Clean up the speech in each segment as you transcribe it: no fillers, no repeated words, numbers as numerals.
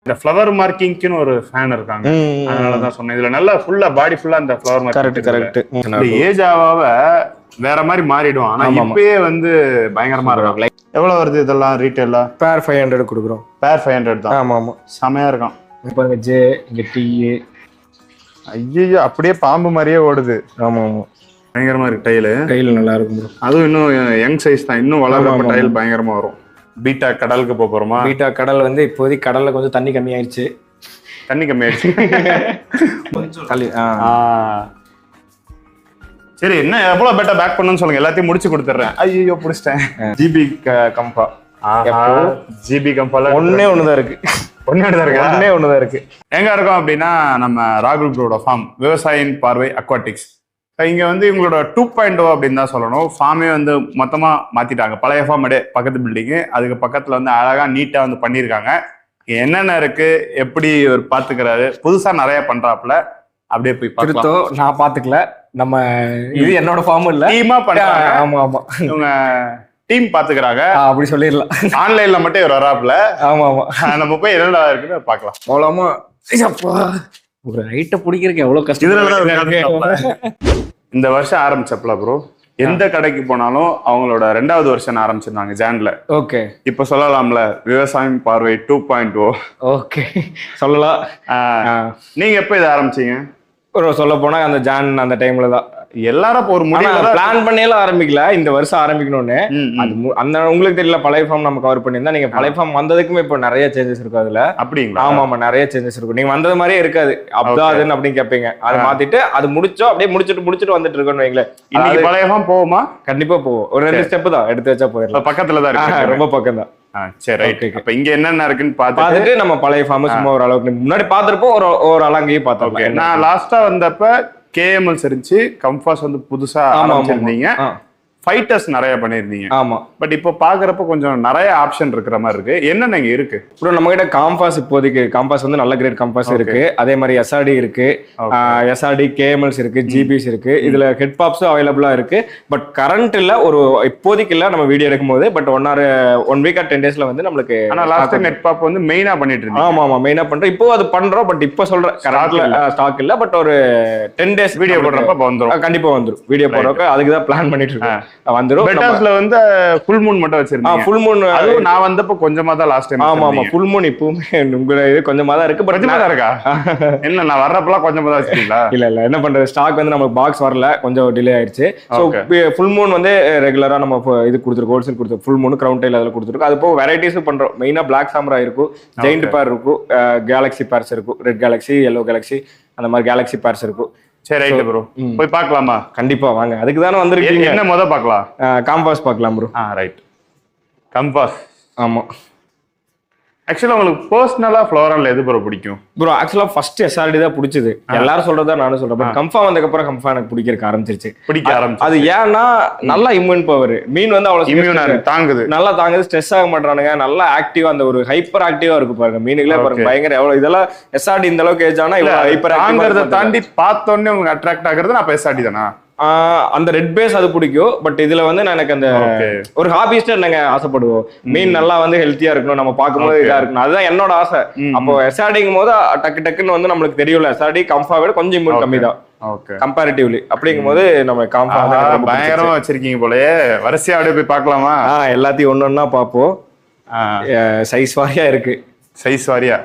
இந்த ஃப்ளவர் மார்க்கிங்க்குன்னு ஒரு ஃபேன் இருக்காங்க, அதனாலதான் சொன்னேன். இதுல நல்லா ஃபுல்லா பாடி ஃபுல்லா இந்த ஃப்ளவர் மார்க்கிங். கரெக்ட். இந்த ஏஜ் ஆவாவ வேற மாதிரி மாறிடும். ஆனா இப்பயே வந்து பயங்கரமா இருக்கும். எவ்வளவு வருது இதெல்லாம் ரீட்டைலா? பேர் 500 கொடுக்குறோம். பேர் 500 தான். ஆமா செமையா இருக்கும். பாருங்க ஜே, இங்க டி. ஐயோ, அப்படியே பாம்பு மாதிரியே ஓடுது. ஆமா பயங்கரமா இருக்கு. டைல் நல்லா இருக்கும். அதுவும் இன்னும் யங் சைஸ் தான், இன்னும் வளர்ற டைல் பயங்கரமா வரும். பீட்டா கடலுக்கு போறோமா? பீட்டா கடல் வந்து இப்போதைக்கு கடல்ல கொஞ்சம் தண்ணி கம்மியாயிருச்சு. சரி, என்ன எவ்வளவு பெட்டா பேக் பண்ணணும்னு சொல்லுங்க, எல்லாத்தையும் முடிச்சு கொடுத்துறேன். ஐயோ பிடிச்சிட்டேன். ஜிபி கம்பா. ஜிபி கம்பால ஒண்ணுதான் இருக்கு. ஒண்ணுதான் இருக்கு. எங்க இருக்கோம் அப்படின்னா நம்ம ராகுல் ப்ரோட ஃபார்ம், விவசாயின் பார்வை அக்வாட்டிக்ஸ். இங்க வந்து இவங்களோட 2.0 அப்படின்னு தான் சொல்லணும். ஃபார்மே வந்து மொத்தமா மாத்திட்டாங்க. பழைய ஃபார்ம் அப்படியே பக்கத்து பில்டிங்கு, அதுக்கு பக்கத்துல வந்து அழகா நீட்டா வந்து பண்ணிருக்காங்க. என்னென்ன இருக்கு, எப்படி ஒரு பாத்துக்கிறாரு, புதுசா நிறைய பண்றாப்புல. அப்படியே போய் பார்த்துட்டோம். நான் பாத்துக்கல, நம்ம இது என்னோட ஃபார்ம் இல்ல, டீமா பண்றாங்க. ஆமா இவங்க டீம் பாத்துக்கிறாங்க, அப்படி சொல்லிடலாம். ஆன்லைன்ல மட்டும் இவர் வராப்புல. ஆமா நம்ம போய் என்னடா இருக்குன்னு பாக்கலாம். அவ்வளோமா ஒரு ஐட்ட பிடிக்கிறதுக்கு எவ்வளவு கஷ்டம். இந்த வருஷம் ஆரம்பிச்சப்பல ப்ரோ, எந்த கடைக்கு போனாலும் அவங்களோட 2வது வருஷம் ஆரம்பிச்சிருந்தாங்க ஜான்ல. ஓகே, இப்ப சொல்லலாம்ல விவசாயம் பார்வை 2.0. ஓகே சொல்லலாம். நீங்க எப்ப இதை ஆரம்பிச்சீங்க? ஒரு சொல்ல போனா அந்த ஜான் அந்த டைம்ல தான் எல்லாரும் ஒரு முடிவு பிளான் பண்ணியெல்லாம் ஆரம்பிக்கல. இந்த வருஷம் ஆரம்பிக்கணும்னு அது அந்த உங்களுக்கு தெரியல. பழைய ஃபார்ம் நம்ம கவர் பண்ணியிருந்தா, நீங்க பழைய ஃபார்ம் வந்ததுக்குமே இப்போ நிறைய சேஞ்சஸ் இருக்கும் அதுல. அப்படிங்களா? ஆமா நிறைய சேஞ்சஸ் இருக்கும். நீங்க வந்தது மாதிரியே இருக்காது. அப்தாதுன்னு அப்படின்னு கேட்பீங்க. அதை மாத்திட்டு அது முடிச்சோம், அப்படியே முடிச்சுட்டு வந்துட்டு இருக்கோம்னு வைங்களேன். இன்னைக்கு பழைய ஃபார்ம் போகுமா? கண்டிப்பா போவோம். ஒரு 2 ஸ்டெப் தான் எடுத்து வச்சா போயிடலாம். பக்கத்துல தான் இருக்கு, ரொம்ப பக்கம் தான். சரி ரைட். அப்ப இங்க என்னென்ன இருக்குன்னு பார்த்துட்டு நம்ம பழைய ஃபார்ம் சும்மா ஒரு அளவுக்கு முன்னாடி பார்த்திருப்போம், ஒரு அலங்கையும் பார்த்தோம். நான் லாஸ்டா வந்தப்ப கேஎம்எல்ஸ் இருந்துச்சு, கம்ஃபாஸ் வந்து புதுசா ஆரம்பிச்சிருந்தீங்க, ஃபைட்டர்ஸ் நிறைய பண்ணிருந்தீங்க. ஆமா, பட் இப்போ பாக்குறப்ப கொஞ்சம் நிறைய ஆப்ஷன் இருக்கிற மாதிரி இருக்கு. என்னென்ன இங்க இருக்கு ப்ரோ? நம்ம கிட்ட காம்பாஸ் இப்போதைக்கு காம்பாஸ் வந்து நல்ல கிரேட் காம்பாஸ் இருக்கு. அதே மாதிரி எஸ்ஆர்டி இருக்கு, எஸ்ஆர்டி கேஎம்எல்ஸ் இருக்கு, ஜிபிஸ் இருக்கு. இதுல ஹெட் பாப்ஸும் அவைலபிளா இருக்கு. பட் கரண்ட் இல்ல, ஒரு இப்போதைக்கு இல்ல, நம்ம வீடியோ எடுக்கும் போது. பட் 1 வீக் 10 டேஸ்ல வந்து நம்மளுக்கு. ஆனா லாஸ்ட் டைம் ஹெட் பாப் வந்து மெயினா பண்ணிட்டு இருந்தோம். ஆமா மெயினா பண்றோம். இப்போ அது பண்றோம். பட் இப்போ சொல்ற கரண்ட்ல ஸ்டாக் இல்ல. பட் ஒரு 10 டேஸ் வீடியோ போடுறப்ப வந்துரும், கண்டிப்பா வந்துரும். வீடியோ போடுறப்ப அதுக்கு தான் பிளான் பண்ணிட்டு இருக்கோம். வந்துரும். பெட்டாஸ்ல வந்து ஃபுல் மூன் மட்டும் வச்சிருந்தீங்க. ஃபுல் மூன் அதுவும் நான் வந்தப்ப கொஞ்சமா தான் லாஸ்ட் டைம். ஆமா ஃபுல் மூன் இப்பவுமே உங்க இது கொஞ்சமா தான் இருக்கு. கொஞ்சமா தான் இருக்கா? என்ன நான் வர்றப்பலாம் கொஞ்சமா தான் வச்சிருக்கீங்களா? இல்ல என்ன பண்றது, ஸ்டாக் வந்து நமக்கு பாக்ஸ் வரல, கொஞ்சம் டிலே ஆயிடுச்சு. சோ ஃபுல் மூன் வந்து ரெகுலரா நம்ம இது கொடுத்துருக்கோம், ஹோல்சேல் கொடுத்துருக்கோம். ஃபுல் மூன் கிரவுன் டைல் அதில் கொடுத்துருக்கோம். அது போக வெரைட்டிஸும் பண்றோம். மெயினா பிளாக் சாம்ரா இருக்கும், ஜெயிண்ட் பேர் இருக்கும், கேலக்ஸி பேர்ஸ் இருக்கும், ரெட் கேலக்ஸி, எல்லோ கேலக்ஸி, அந்த மாதிரி கேலக்ஸி பேர்ஸ் இருக்கும். சரி ரைட் ப்ரோ, போய் பார்க்கலாமா? கண்டிப்பா வாங்க, அதுக்கு தானே வந்திருக்கீங்க. என்ன முத பார்க்கலாம்? காம்பாஸ் பார்க்கலாம் ப்ரோ. Right, compass. ஆமா, ஆக்சுவலா உங்களுக்கு பர்சனலா ஃப்ளோரல்ல எது ப்ரோ பிடிக்கும்? ப்ரோ ஆக்சுவலா ஃபர்ஸ்ட் எஸ்ஆர்டி தான் பிடிச்சது. எல்லாரும் சொல்றதா நானும் சொல்றேன். பட் கம்ஃபா வந்ததுக்கு அப்புறம் கம்ஃபா எனக்கு பிடிக்க ஆரம்பிச்சிருச்சு. அது ஏன்னா நல்லா இம்யூன் பவர். மீன் வந்து அவ்வளவு இம்யூனா தாங்குது, நல்லா தாங்குது, ஸ்ட்ரெஸ் ஆக மாட்டானுங்க, நல்லா ஆக்டிவா, அந்த ஒரு ஹைப்பர் ஆக்டிவா இருக்கு பாருங்க மீனுங்களே பாருங்க. பயங்கர எவ்வளவு இதெல்லாம் எஸ்ஆர்டி இந்த அளவுக்கு ஏஜ் ஆனா இவ்வளவு ஹைப்பர் ஆக்டிவா தாண்டி பார்த்தோன்னே உங்களுக்கு அட்ராக்ட் ஆகுறது நான் எஸ்ஆர்டி தானா? அந்த ரெட் பேஸ் அது பிடிக்கும். பட் இதுல வந்து நான் எனக்கு அந்த ஒரு ஹாபிஸ்டா நாங்க ஆசைப்படுவோம். மீன் நல்லா வந்து ஹெல்த்தியா இருக்கணும், நம்ம பார்க்கும்போது இதா இருக்கணும், அதுதான் என்னோட ஆசை. அப்போ எஸ்ஆர்டிங்கும் போது டக்குன்னு வந்து நம்மளுக்கு தெரியல, எஸ்ஆர்டி கம்ஃபா விட கொஞ்சம் இம்யூன் கம்மி தான் கம்பேரிட்டிவ்லி. அப்படிங்கும் போது நம்ம கம்ஃபா பயங்கரமா வச்சிருக்கீங்க போலயே. வரிசையா அப்படியே போய் பார்க்கலாமா? எல்லாத்தையும் ஒன்னொன்னா பார்ப்போம். சைஸ் வாரியா இருக்கு. சைஸ் வாரியா?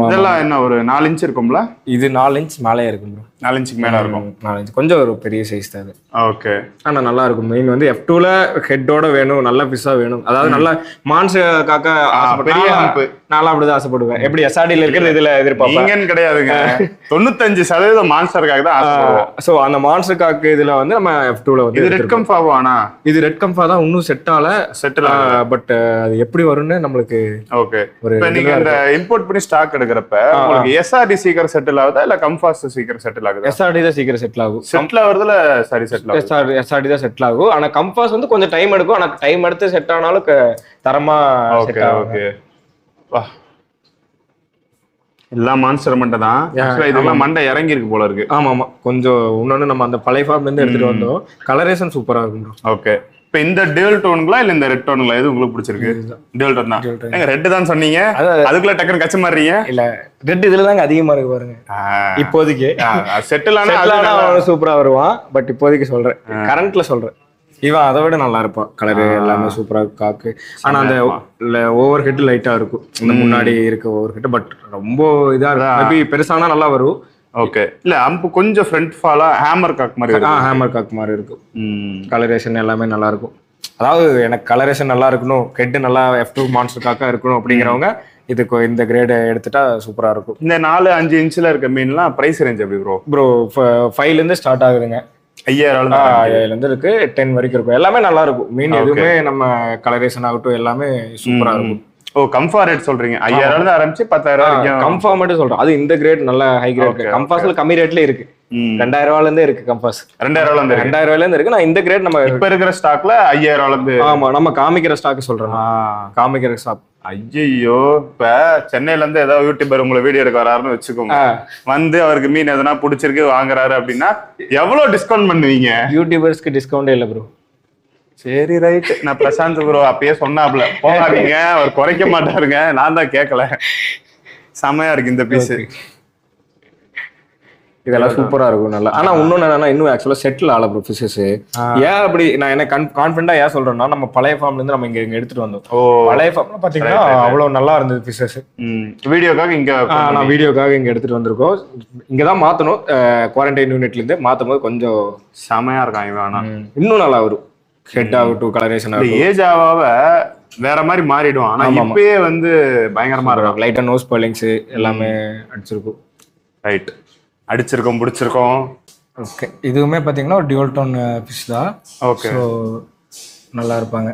இதெல்லாம் என்ன ஒரு 4 இன்ச் இருக்கும்ல? இது 4 இன்ச் மேலே இருக்கும். 4 இன்ச்சுக்கு மேல இருக்கும். 4 இன்ச் கொஞ்சம் ஒரு பெரிய சைஸ் தான் அது. ஓகே, ஆனா நல்லா இருக்கும். மெயின் வந்து F2ல ஹெட்டோட வேணும், நல்ல பிஸ்ஸா வேணும். அதாவது நல்ல மான்ஸ் காக்க பெரிய ஹம்ப். நான் அப்படிதான் ஆசைப்படுவேன். எப்படி எஸ்ஆர்டில இருக்கிறது இதுல எதிர்பார்ப்பேன் கிடையாதுங்க. 95% மான்ஸ்டருக்காக தான் ஆசைப்படுவோம். சோ அந்த மான்ஸ்டர் காக்கு இதுல வந்து நம்ம F2ல வந்து இது ரெட் கம்ஃபா. ஆனா இது ரெட் கம்ஃபா தான், இன்னும் செட்டில் பட் அது எப்படி வரும்னு நம்மளுக்கு. ஓகே, இப்போ நீங்க இந்த இம்போர்ட் பண்ணி ஸ்டாக் எடுக்கிறப்ப உங்களுக்கு எஸ்ஆர்டி சீக்கிரம் செட்டில் ஆகுதா இல்ல கம்ஃபாஸ் சீக்கிரம் செட்டில் ஆகுதா? எஸ்ஆர்டி தான் சீக்கிரம் செட்டில் ஆகும். செட்டில் ஆகுறதுல சாரி செட்டில் ஆகும். எஸ்ஆர்டி தான் செட்டில் ஆகும். ஆனா கம்ஃபாஸ் வந்து கொஞ்சம் டைம் எடுக்கும். ஆனா டைம் எடுத்து செட் ஆனாலும் தரமா. ஓகே ஓகே, வா எல்லாம் மான்ஸ்டர் மண்டை தான். இதெல்லாம் மண்டை இறங்கி இருக்கு போல இருக்கு. ஆமா கொஞ்சம் இன்னொன்னு நம்ம அந்த பழைய ஃபார்ம்ல இருந்து எடுத்துட்டு வந்தோம். கலரேஷன் சூப்பரா இருக்கும். ஓகே, இப்ப இந்த டியூல் டோனுங்களா இல்ல இந்த ரெட் டோனுங்களா எது உங்களுக்கு பிடிச்சிருக்கு? டியூல் டோன் தான். எங்க ரெட் தான் சொன்னீங்க, அதுக்குள்ள டக்குன்னு கச்ச மாறீங்க. இல்ல ரெட் இதுல தாங்க அதிகமா இருக்கு பாருங்க இப்போதைக்கு. செட்டில் ஆனா சூப்பரா வருவான். பட் இப்போதைக்கு சொல்றேன், கரண்ட்ல சொல்றேன். இவன் அதை விட நல்லா இருப்பான். கலரு எல்லாமே சூப்பரா காக்கு. ஆனா அந்த ஓவர் ஹெட் லைட்டா இருக்கும், இந்த முன்னாடி இருக்க ஓவர் ஹெட். பட் ரொம்ப இதா இருக்கும், பெருசானா நல்லா வரும். ஓகே. இல்ல அம்பு கொஞ்சம் ஃப்ரண்ட் ஃபாலா ஹேமர் காக் மாதிரி இருக்கும். ஹேமர் காக் மாதிரி இருக்கும். கலரேஷன் எல்லாமே நல்லா இருக்கும். அதாவது எனக்கு கலரேஷன் நல்லா இருக்கணும், ஹெட் நல்லா F2 மான்ஸ்டர் காக்கா இருக்கணும் அப்படிங்கிறவங்க இதுக்கு இந்த கிரேட் எடுத்துட்டா சூப்பரா இருக்கும். இந்த 4-5 இன்ச்ல இருக்க மீன்லாம் பிரைஸ் ரேஞ்ச் எப்படி ப்ரோ? 5ல இருந்து ஸ்டார்ட் ஆகுதுங்க. 5000 இருக்கு, 10 வரைக்கும் இருக்கும். எல்லாமே நல்லா இருக்கும் மீன். எதுவுமே நம்ம கலரேஷன் ஆகட்டும் எல்லாமே சூப்பரா இருக்கும். ஓ, கம்ஃபா ரேட் சொல்றீங்க. 5000 இருந்து ஆரம்பிச்சு 10000 வரைக்கும் கம்ஃபா மட்டும் சொல்றேன். அது இந்த கிரேட் நல்ல ஹை கிரேட். கம்ஃபாஸ்ல கம்மி ரேட்ல இருக்கு. 2000 இருந்தே இருக்கு கம்பாஸ். 2000 இருந்து இருக்கு. நான் இந்த கிரேட் நம்ம இப்ப இருக்கிற ஸ்டாக்ல 5000 இருந்து. ஆமா, நம்ம காமிக்கிற ஸ்டாக் சொல்றேன். காமிக்கிற ஸ்டாக். ஐயோ, இப்ப சென்னையில இருந்து ஏதாவது யூடியூபர் உங்களை வீடியோ எடுக்க வராருன்னு வச்சுக்கோங்க, வந்து அவருக்கு மீன் எதனா பிடிச்சிருக்கு வாங்குறாரு அப்படின்னா எவ்வளவு டிஸ்கவுண்ட் பண்ணுவீங்க? யூடியூபர்ஸ்க்கு டிஸ்கவுண்டே இல்ல ப்ரோ. சரி, ரைட். நான் பிரசாந்த் ப்ரோ அப்பயே சொன்னாப்ல போகாதீங்க, அவர் குறைக்க மாட்டாருங்க. நான் தான் கேட்கல. செமையா இருக்கு இந்த பீஸ். இதெல்லாம் சூப்பரா இருக்கும் நல்லா. ஆனா இன்னொன்னு என்னன்னா, இன்னும் ஆக்சுவலா செட்டில் ஆல ப்ரோ ஃபிஷஸ். ஏன் அப்படி நான் என்ன கான்ஃபிடண்டா ஏன் சொல்றேன்னா, நம்ம பழைய ஃபார்ம்ல இருந்து நம்ம இங்க எடுத்துட்டு வந்தோம். பழைய ஃபார்ம்ல பாத்தீங்கன்னா அவ்வளவு நல்லா இருந்தது ஃபிஷஸ். வீடியோக்காக இங்க நான் வீடியோக்காக இங்க எடுத்துட்டு வந்திருக்கோம். இங்கதான் மாத்தணும், குவாரண்டைன் யூனிட்ல இருந்து மாத்தும் போது கொஞ்சம் செமையா இருக்கான் இவன். இன்னும் நல்லா வரும். ஹெட் ஆகட்டும், கலரேஷன் ஆகட்டும். ஏஜ் ஆவாவ வேற மாதிரி மாறிடும். ஆனா இப்பயே வந்து பயங்கரமா இருக்கும். லைட்டா நோஸ் பர்லிங்ஸ் எல்லாமே அடிச்சிருக்கும். ரைட், அடிச்சிருக்கோம், பிடிச்சிருக்கோம். ஓகே. இதுவுமே பாத்தீங்கன்னா ஒரு டியூல் டோன் ஃபிஷ் தான். ஓகே. ஸோ நல்லா இருப்பாங்க.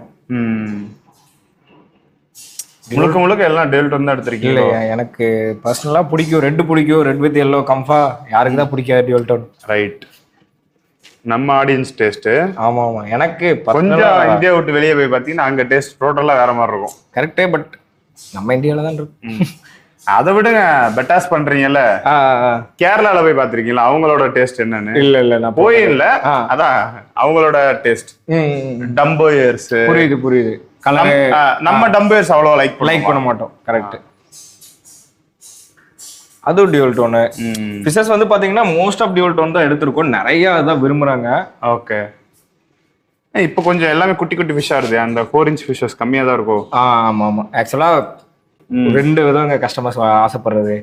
முழுக்க எல்லாம் டியூல் டோன் தான் எடுத்திருக்கீங்க? இல்லையா, எனக்கு பர்சனலா பிடிக்கும். ரெட் பிடிக்கும். Red with yellow combo. யாருக்கு தான் பிடிக்காது டியூல் டோன்? ரைட். நம்ம ஆடியன்ஸ் டேஸ்ட். ஆமா ஆமா. எனக்கு கொஞ்சம் இந்தியா விட்டு வெளியே போய் பாத்தீங்கன்னா அங்க டேஸ்ட் டோட்டலா வேற மாதிரி இருக்கும். கரெக்டே. பட் நம்ம இந்தியாவில தான் இருக்கும். அதை விடுங்க, பெட்டாஸ் பண்றீங்கல்ல, கேரளால போய் பாத்திருக்கீங்களா அவங்களோட டேஸ்ட் என்னன்னு? இல்ல நான் போய் இல்ல, அதான் அவங்களோட டேஸ்ட். டம்போயர்ஸ். புரியுது. நம்ம டம்போயர்ஸ் அவ்வளவு லைக் பண்ண மாட்டோம். கரெக்ட். அதுவும் டியூல் டோனு. ஃபிஷஸ் வந்து பாத்தீங்கன்னா மோஸ்ட் ஆஃப் டியூல் டோன் தான் எடுத்திருக்கோம். நிறைய அதான் விரும்புறாங்க. ஓகே. இப்போ கொஞ்சம் எல்லாமே குட்டி குட்டி ஃபிஷ்ஷா இருக்கு. அந்த 4 inch ஃபிஷஸ் கம்மியா தான் இருக்கும். ஆமா. ஆக்சுவலா 2 விதங்க கஸ்டமர்ஸ் ஆசைப்படுறது.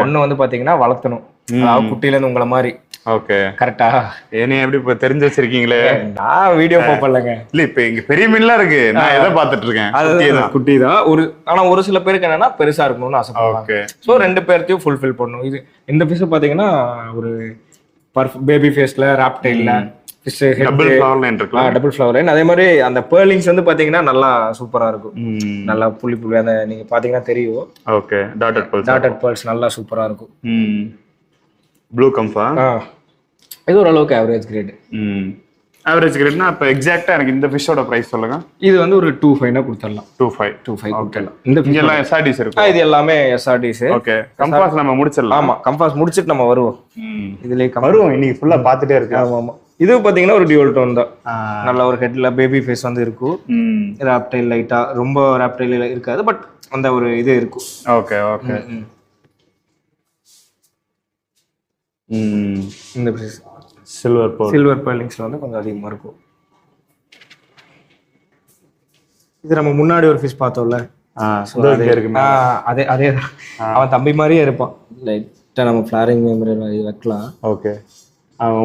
ஒண்ணு வந்து பாத்தீங்கன்னா வளர்த்தணும், அதாவது குட்டில இருந்து உங்களை மாதிரி. ஓகே, கரெக்டா? ஏனே எப்படி இப்ப தெரிஞ்சு வச்சிருக்கீங்களே? நான் வீடியோ பாப்பலங்க. இல்ல, இப்ப இங்க பெரிய மீன்லாம் இருக்கு, நான் எதை பாத்துட்டு இருக்கேன். அதுதான் குட்டி தான். ஆனா ஒரு சில பேருக்கு என்னன்னா பெருசா இருக்கணும்னு ஆசைப்படுவாங்க. சோ 2 பேர்த்தையும் ஃபுல்ஃபில் பண்ணணும். இது இந்த ஃபிஷ் பாத்தீங்கன்னா ஒரு பேபி ஃபேஸ்ல, ராப்டைல்ல, டபுள் ஃப்ளவர் லைன். அதே மாதிரி அந்த பேர்லிங்ஸ் வந்து பாத்தீங்கன்னா நல்லா சூப்பரா இருக்கும். நல்லா புள்ளி அந்த நீங்க பாத்தீங்கன்னா தெரியும். ஓகே. டாட்டட் பேர்ல்ஸ் நல்லா சூப்பரா இருக்கும். ப்ளூ கம்ஃபா இது ஓரளவுக்கு ஆவரேஜ் கிரேட். ஆவரேஜ் கிரேட்னா அப்ப எக்ஸாக்ட்டா எனக்கு இந்த ஃபிஷ்ஷோட பிரைஸ் சொல்லுங்க. இது வந்து ஒரு 25 கொடுத்துடலாம். 25 கொடுத்துடலாம். இந்த ஃபிஷ் எல்லாம் SRDs இருக்கு. இது எல்லாமே SRDs. ஓகே. கம்பாஸ் நம்ம முடிச்சிடலாம். ஆமா, கம்பாஸ் முடிச்சிட்டு நம்ம வருவோம். இதுலயே வருவோம். இன்னைக்கு ஃபுல்லா பாத்துட்டே இருக்கு. ஆமா. இது பாத்தீங்கன்னா ஒரு டியூல் டோன் தான். நல்ல ஒரு ஹெட்ல பேபி ஃபேஸ் வந்து இருக்கும். ராப்டைல் லைட்டா, ரொம்ப ராப்டைல் இருக்காது, பட் அந்த ஒரு இது இருக்கும். ஓகே. இந்த ஃபேஸ் சில்வர் பர்லிங்ஸ்ல வந்து கொஞ்சம் அதிகமா இருக்கும். இது நம்ம முன்னாடி ஒரு ஃபிஷ் பார்த்தோம்ல, அதே அவன் தம்பி மாதிரியே இருப்பான். லைட்டா நம்ம ஃபிளாரிங் மெமரி வைக்கலாம். ஓகே.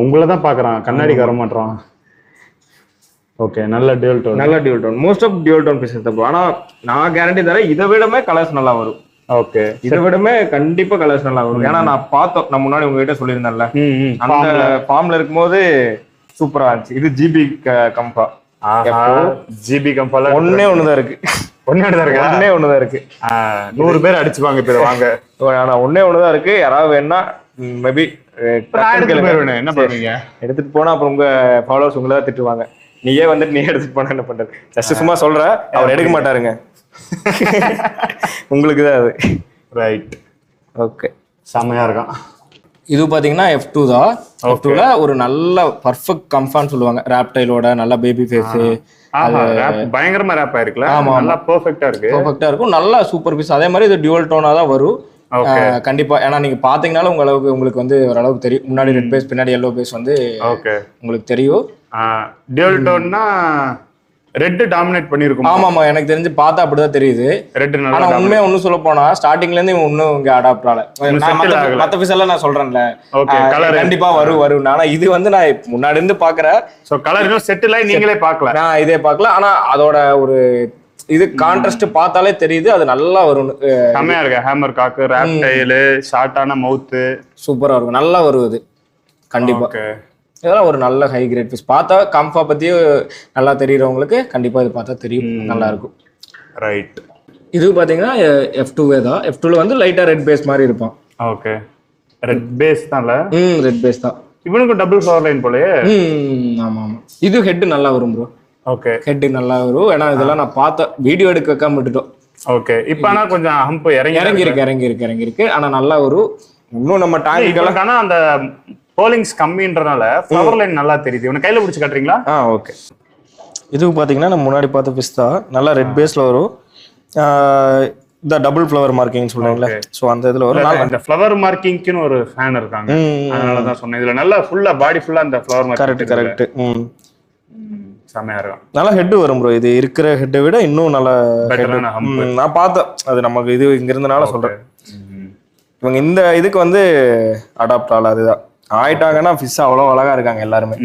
உங்களை தான் பாக்குறான், கண்ணாடிக்கு வர மாட்டான். ஓகே. நல்ல dual tone. Most of dual tone fishes தான். ஆனா நான் கேரண்டி தரேன், இதை விடமே கலர்ஸ் நல்லா வரும். ஓகே. இதை விடமே கண்டிப்பா கலர்ஸ் நல்லா வரும். ஏன்னா நான் பார்த்தோம், நான் முன்னாடி உங்ககிட்ட சொல்லியிருந்தேன்ல, அந்த ஃபார்ம்ல இருக்கும்போது சூப்பரா இருந்துச்சு. இது ஜிபி கம்பா. ஜிபி கம்பால ஒன்னே ஒண்ணுதான் இருக்கு. ஒன்னே ஒண்ணுதான் இருக்கு. 100 பேர் அடிச்சுப்பாங்க இப்ப வாங்க. ஆனா ஒன்னே ஒண்ணுதான் இருக்கு. யாராவது வேணா மேபி என்ன பண்ணுவீங்க? எடுத்துட்டு போனா அப்புறம் உங்க ஃபாலோவர்ஸ் உங்களை தான் திட்டுவாங்க. நீயே வந்துட்டு நீ எடுத்துட்டு போனா என்ன பண்றது? ஜஸ்ட் சும்மா சொல்ற, அவர் எடுக்க மாட்டாருங்க. உங்களுக்கு தான் அது. ரைட். ஓகே. செமையா இருக்கான். இது பாத்தீங்கன்னா F2 தான். F2ல ஒரு நல்ல பர்ஃபெக்ட் கம்ஃபான்னு சொல்லுவாங்க, ராப்டைலோட நல்ல பேபி ஃபேஸ். பயங்கரமா ரேப் ஆயிருக்குல, நல்லா பெர்ஃபெக்ட்டா இருக்கு, பெர்ஃபெக்ட்டா இருக்கும், நல்லா சூப்பர் பீஸ். அதே மாதிரி இது டியூவல் டோனா தான் வரும் கண்டிப்பா. ஏன்னா நீங்க பாத்தீங்கன்னாலும் உங்களுக்கு வந்து ஓரளவுக்கு தெரியும், முன்னாடி ரெட் பேஸ் பின்னாடி எல்லோ பேஸ் வந்து உங்களுக்கு தெரியும். டியூவல் டோன்னா ரெட் டாமினேட் பண்ணிருக்கும். ஆமா, எனக்கு தெரிஞ்சு பார்த்தா அப்படிதான் தெரியுது ரெட். ஆனா உண்மையா ஒன்னும் சொல்ல போனா ஸ்டார்டிங்ல இருந்து இன்னும் இங்க அடாப்ட் ஆகல. மத்த பீஸ் எல்லாம் நான் சொல்றேன்ல கண்டிப்பா வரும். ஆனா இது வந்து நான் முன்னாடி இருந்து பாக்குறேன். சோ கலர் இன்னும் செட்டில் ஆகி நீங்களே பார்க்கல, நான் இதே பார்க்கல. ஆனா அதோட ஒரு இது கான்ட்ராஸ்ட் பார்த்தாலே தெரியுது, அது நல்லா வரும். செமையா இருக்கு. ஹேமர் காக்கு, ராப் டைல், ஷார்ட்டான மவுத், சூப்பரா இருக்கும், நல்லா வருது கண்டிப்பா. இதெல்லாம் ஒரு நல்ல ஹை கிரேட் பீஸ். பார்த்தா கம்ஃபா பத்தியும் நல்லா தெரியுறவங்களுக்கு கண்டிப்பா இது பார்த்தா தெரியும், நல்லா இருக்கும். ரைட். இது பாத்தீங்கன்னா F2 தான். F2ல வந்து லைட்டா ரெட் பேஸ் மாதிரி இருப்பான். ஓகே, ரெட் பேஸ் தான்ல. ரெட் பேஸ் தான். இவனுக்கு டபுள் ஃப்ளவர் லைன் போலயே. ஆமா. இது ஹெட் நல்லா வரும் ப்ரோ. ஓகே, ஹெட் நல்லா வரும். ஏன்னா இதெல்லாம் நான் பார்த்த வீடியோ எடுக்க வைக்காம விட்டுட்டோம். ஓகே, இப்போ ஆனா கொஞ்சம் ஹம்ப் இறங்கி இருக்கு. ஆனா நல்லா வரும். இன்னும் நம்ம டாங்கிக்கெல்லாம் ஆனா அந்த போலிங்ஸ் கம்மின்றனால ஃப்ளவர் லைன் நல்லா தெரியுது. இவனை கையில பிடிச்சி காட்டுறீங்களா? ஓகே. இதுக்கு பாத்தீங்கன்னா நம்ம முன்னாடி பார்த்த பிஸ்தா நல்லா ரெட் பேஸ்ல வரும். இந்த டபுள் ஃப்ளவர் மார்க்கிங் சொல்றாங்கல்ல, சோ அந்த இதுல வரும். அந்த ஃப்ளவர் மார்க்கிங்க்குன்னு ஒரு ஃபேன் இருக்காங்க, அதனால தான் சொன்னேன். இதுல நல்லா ஃபுல்லா பாடி ஃபுல்லா அந்த ஃப்ளவர் மார்க்கிங். கரெக்ட். செமையா இருக்கும். நல்லா ஹெட் வரும் ப்ரோ. இது இருக்கிற ஹெட்டை விட இன்னும் நல்லா நான் பார்த்தேன். அது நமக்கு இது இங்க இருந்தனால சொல்றேன். இவங்க இந்த இதுக்கு வந்து அடாப்ட் ஆகல, அதுதான் ஆயிட்டாங்கன்னா ஃபிஷ் அவ்வளோ அழகா இருக்காங்க எல்லாருமே.